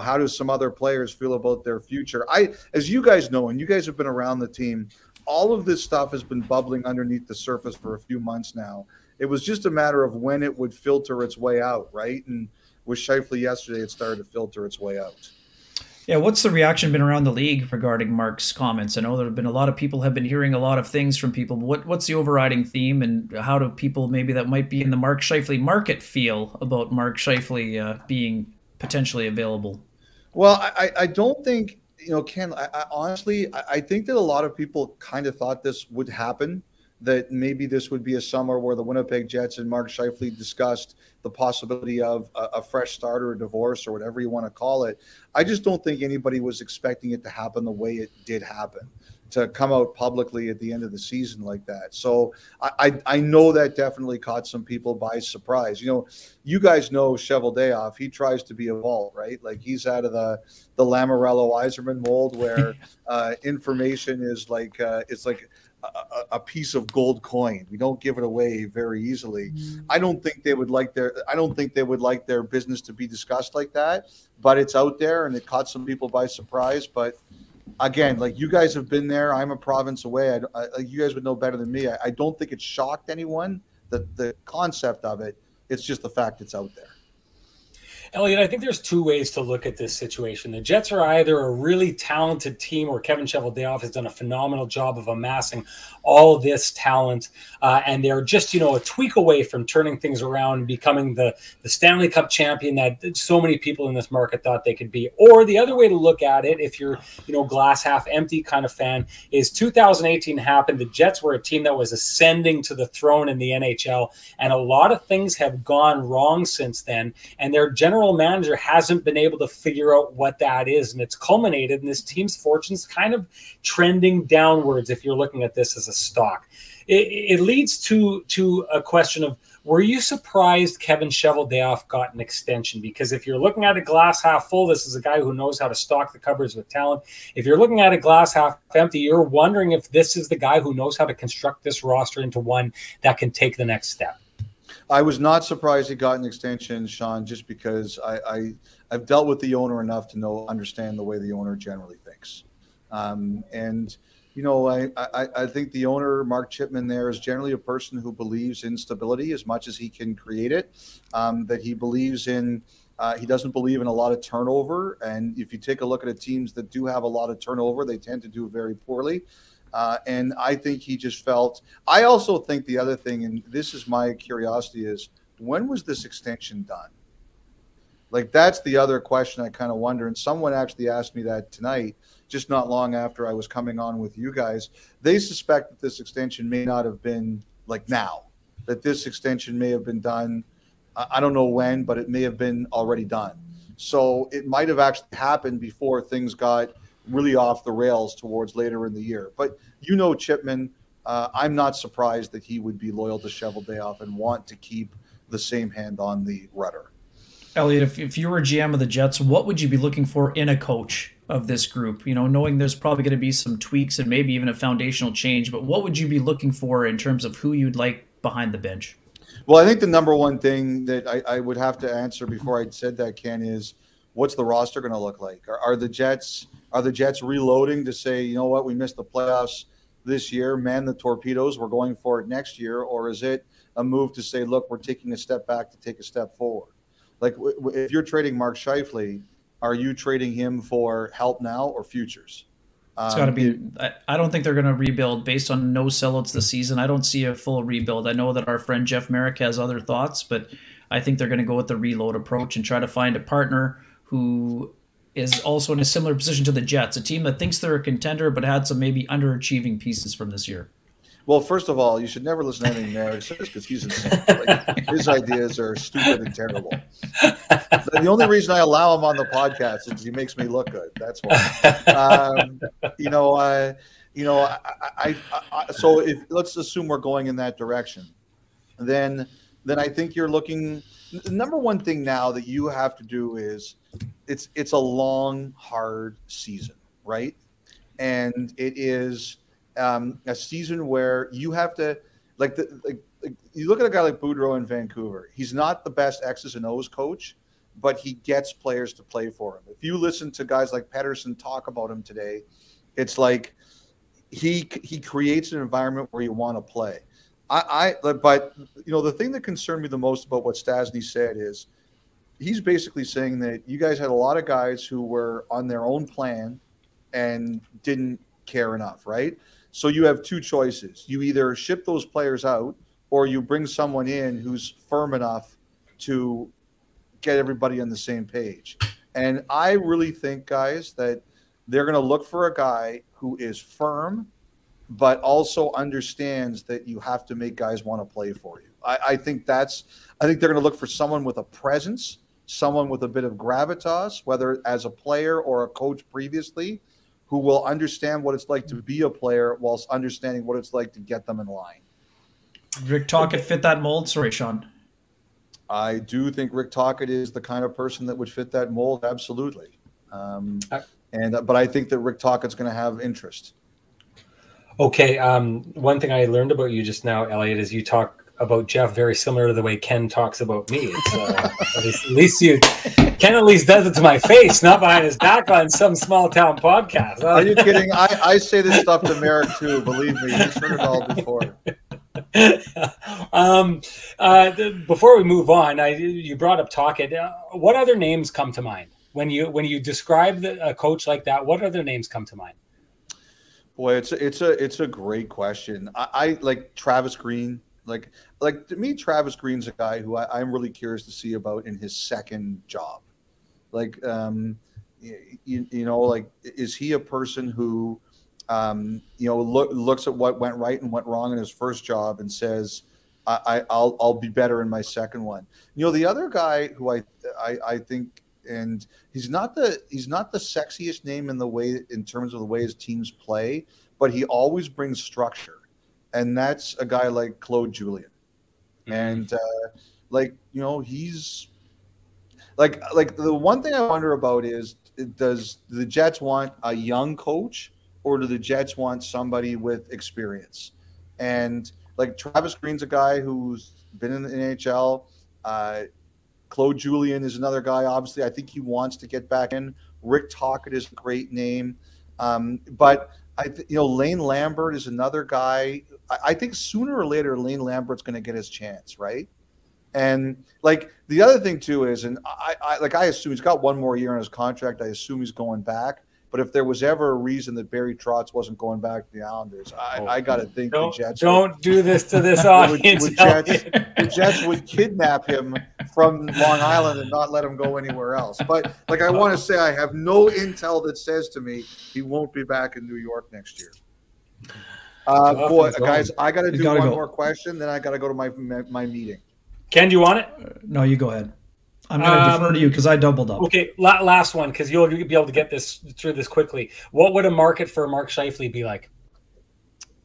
How do some other players feel about their future? As you guys know, and you guys have been around the team, all of this stuff has been bubbling underneath the surface for a few months now. It was just a matter of when it would filter its way out, right? And with Scheifele yesterday, it started to filter its way out. Yeah, what's the reaction been around the league regarding Mark's comments? I know there have been a lot of people have been hearing a lot of things from people. What's the overriding theme, and how do people maybe that might be in the Mark Scheifele market feel about Mark Scheifele being potentially available? Well, I don't think, Ken, I honestly think that a lot of people kind of thought this would happen, that maybe this would be a summer where the Winnipeg Jets and Mark Scheifele discussed the possibility of a fresh start or a divorce or whatever you want to call it. I just don't think anybody was expecting it to happen the way it did happen. to come out publicly at the end of the season like that. So I know that definitely caught some people by surprise. You know, you guys know Cheveldayoff. He tries to be a vault, right? Like he's out of the Lamorello Iserman mold where information is like it's like a piece of gold coin. We don't give it away very easily. I don't think they would like their business to be discussed like that, but it's out there and it caught some people by surprise. But again, like you guys have been there. I'm a province away. You guys would know better than me. I don't think it shocked anyone, the concept of it. It's just the fact it's out there. Elliotte, I think there's two ways to look at this situation. The Jets are either a really talented team where Kevin Cheveldayoff has done a phenomenal job of amassing all of this talent, and they're just, a tweak away from turning things around and becoming the Stanley Cup champion that so many people in this market thought they could be. Or the other way to look at it, if you're, glass half empty kind of fan, is 2018 happened. The Jets were a team that was ascending to the throne in the NHL, and a lot of things have gone wrong since then, and their general manager hasn't been able to figure out what that is, and it's culminated in this team's fortunes kind of trending downwards if you're looking at this as a stock. It leads to a question of, were you surprised Kevin Cheveldayoff got an extension? Because if you're looking at a glass half full, this is a guy who knows how to stock the cupboards with talent. If you're looking at a glass half empty, you're wondering if this is the guy who knows how to construct this roster into one that can take the next step. I was not surprised he got an extension, Sean, just because I've dealt with the owner enough to understand the way the owner generally thinks. And I think the owner, Mark Chipman, there is generally a person who believes in stability as much as he can create it, that he believes in he doesn't believe in a lot of turnover. And if you take a look at the teams that do have a lot of turnover, they tend to do very poorly. And I think he just felt – I also think the other thing, and this is my curiosity, is when was this extension done? Like, that's the other question I kind of wonder. And someone actually asked me that tonight, just not long after I was coming on with you guys. They suspect that this extension may not have been like now, that this extension may have been done – I don't know when, but it may have been already done. So it might have actually happened before things got – really off the rails towards later in the year. But Chipman, I'm not surprised that he would be loyal to Cheveldayoff and want to keep the same hand on the rudder. Elliotte, if you were GM of the Jets, what would you be looking for in a coach of this group? Knowing there's probably going to be some tweaks and maybe even a foundational change, but what would you be looking for in terms of who you'd like behind the bench? Well, I think the number one thing that I would have to answer before I said that, Ken, is what's the roster going to look like? Are the Jets reloading to say, you know what, we missed the playoffs this year, man the torpedoes, we're going for it next year? Or is it a move to say, look, we're taking a step back to take a step forward? Like, if you're trading Mark Scheifele, are you trading him for help now or futures? It's got to be. I don't think they're going to rebuild based on no sellouts this season. I don't see a full rebuild. I know that our friend Jeff Merrick has other thoughts, but I think they're going to go with the reload approach and try to find a partner who is also in a similar position to the Jets, a team that thinks they're a contender but had some maybe underachieving pieces from this year. Well, first of all, you should never listen to anything Merrick says because he's insane. Like, his ideas are stupid and terrible. The only reason I allow him on the podcast is because he makes me look good. That's why. So if let's assume we're going in that direction, then I think you're looking. The number one thing now that you have to do is it's a long, hard season, right? And it is a season where you have to you look at a guy like Boudreau in Vancouver. He's not the best X's and O's coach, but he gets players to play for him. If you listen to guys like Pedersen talk about him today, it's like he creates an environment where you want to play. But the thing that concerned me the most about what Stastny said is he's basically saying that you guys had a lot of guys who were on their own plan and didn't care enough, right? So you have two choices. You either ship those players out or you bring someone in who's firm enough to get everybody on the same page. And I really think, guys, that they're going to look for a guy who is firm but also understands that you have to make guys want to play for you. I think they're going to look for someone with a presence, someone with a bit of gravitas, whether as a player or a coach previously, who will understand what it's like to be a player whilst understanding what it's like to get them in line. Rick Tocchet fit that mold? Sorry, Sean. I do think Rick Tocchet is the kind of person that would fit that mold, absolutely. But I think that Rick Tocchet's going to have interest. Okay, one thing I learned about you just now, Elliotte, is you talk about Jeff very similar to the way Ken talks about me. It's, Ken at least does it to my face, not behind his back on some small town podcast. Are you kidding? I say this stuff to Merrick too. Believe me, he's heard it all before. Before we move on, you brought up Tocchet. What other names come to mind when you describe a coach like that? What other names come to mind? Boy, it's a great question. I like Travis Green. Like to me, Travis Green's a guy who I'm really curious to see about in his second job. Like, you know, like, is he a person who, you know, looks at what went right and went wrong in his first job and says, I'll be better in my second one. You know, the other guy who I think, and he's not the sexiest name in terms of the way his teams play, but he always brings structure. And that's a guy like Claude Julien. Mm-hmm. And like, you know, he's like the one thing I wonder about is, does the Jets want a young coach or do the Jets want somebody with experience? And like Travis Green's a guy who's been in the NHL. Claude Julien is another guy. Obviously, I think he wants to get back in. Rick Tocchet is a great name. But you know, Lane Lambert is another guy. I think sooner or later, Lane Lambert's going to get his chance, right? And like the other thing too is, and I assume he's got one more year on his contract. I assume he's going back. But if there was ever a reason that Barry Trotz wasn't going back to the Islanders, I got to think the Jets don't do this to this audience. The Jets would kidnap him from Long Island and not let him go anywhere else. But like I want to say, I have no intel that says to me he won't be back in New York next year. Boy, guys, I got to do one more question, then I got to go to my meeting. Ken, do you want it? No, you go ahead. I'm going to defer to you because I doubled up. Okay, last one, because you'll be able to get through this quickly. What would a market for Mark Scheifele be like?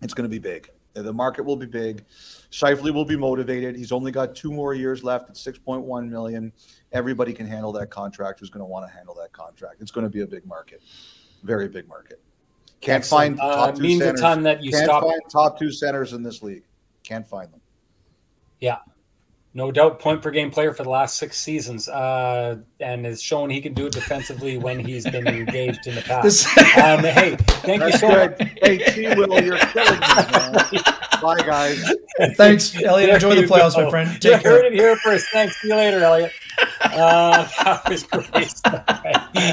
It's going to be big. The market will be big. Scheifele will be motivated. He's only got 2 more years left at $6.1 million. Everybody can handle that contract who's going to want to handle that contract. It's going to be a big market, very big market. Can't find top 2 means centers. A ton that you Can't stop. find top 2 centers in this league. Can't find them. Yeah. No doubt, point per game player for the last 6 seasons, and has shown he can do it defensively when he's been engaged in the past. Hey, thank you so much. Hey, T-Will, you're killing me, man. Bye, guys. Thanks, Elliotte. Enjoy the playoffs, my friend. Take care. Heard it here first. Thanks. See you later, Elliotte. That was great stuff.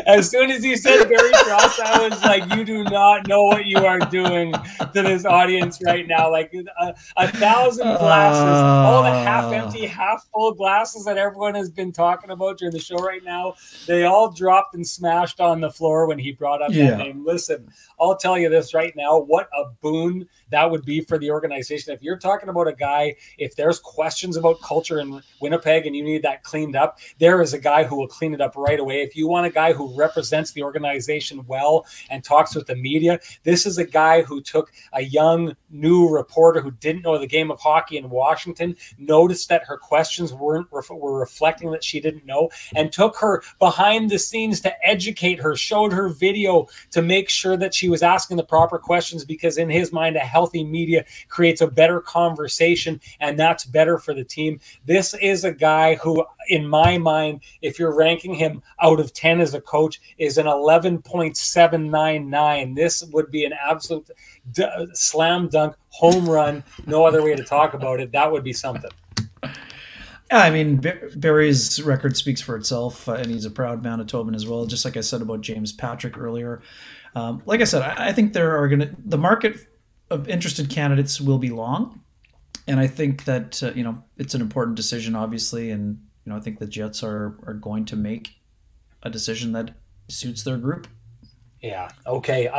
As soon as he said Barry Trotz, I was like, you do not know what you are doing to this audience right now. Like 1,000 glasses, all the half-empty, half-full glasses that everyone has been talking about during the show right now, they all dropped and smashed on the floor when he brought up that name. Listen, I'll tell you this right now, what a boon that would be for the organization. If you're talking about a guy, if there's questions about culture in Winnipeg and you need that cleaned up, there is a guy who will clean it up right away. If you want a guy who represents the organization well and talks with the media, this is a guy who took a young, new reporter who didn't know the game of hockey in Washington, noticed that her questions were reflecting that she didn't know, and took her behind the scenes to educate her, showed her video to make sure that she was asking the proper questions, because in his mind, a healthy media creates a better conversation, and that's better for the team. This is a guy who, in my mind, if you're ranking him out of 10 as a coach, is an 11.799. This would be an absolute slam dunk, home run, no other way to talk about it. That would be something. I mean, Barry's record speaks for itself, and he's a proud Manitoban as well, just like I said about James Patrick earlier. Like I said, I think the market of interested candidates will be long, and I think that it's an important decision, obviously, and I think the Jets are going to make a decision that suits their group. Yeah. Okay.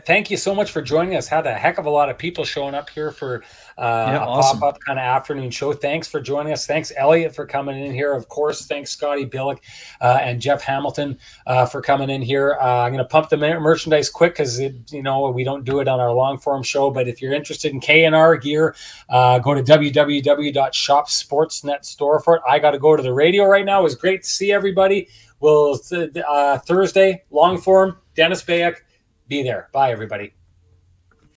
Thank you so much for joining us. Had a heck of a lot of people showing up here for a awesome. pop-up kind of afternoon show. Thanks for joining us. Thanks, Elliotte, for coming in here. Of course, thanks, Scotty Billick and Jeff Hamilton for coming in here. I'm going to pump the merchandise quick because, we don't do it on our long-form show. But if you're interested in K&R gear, go to www.shopsportsnet store for it. I got to go to the radio right now. It was great to see everybody. We'll Thursday, long form, Dennis Bayek, be there. Bye, everybody.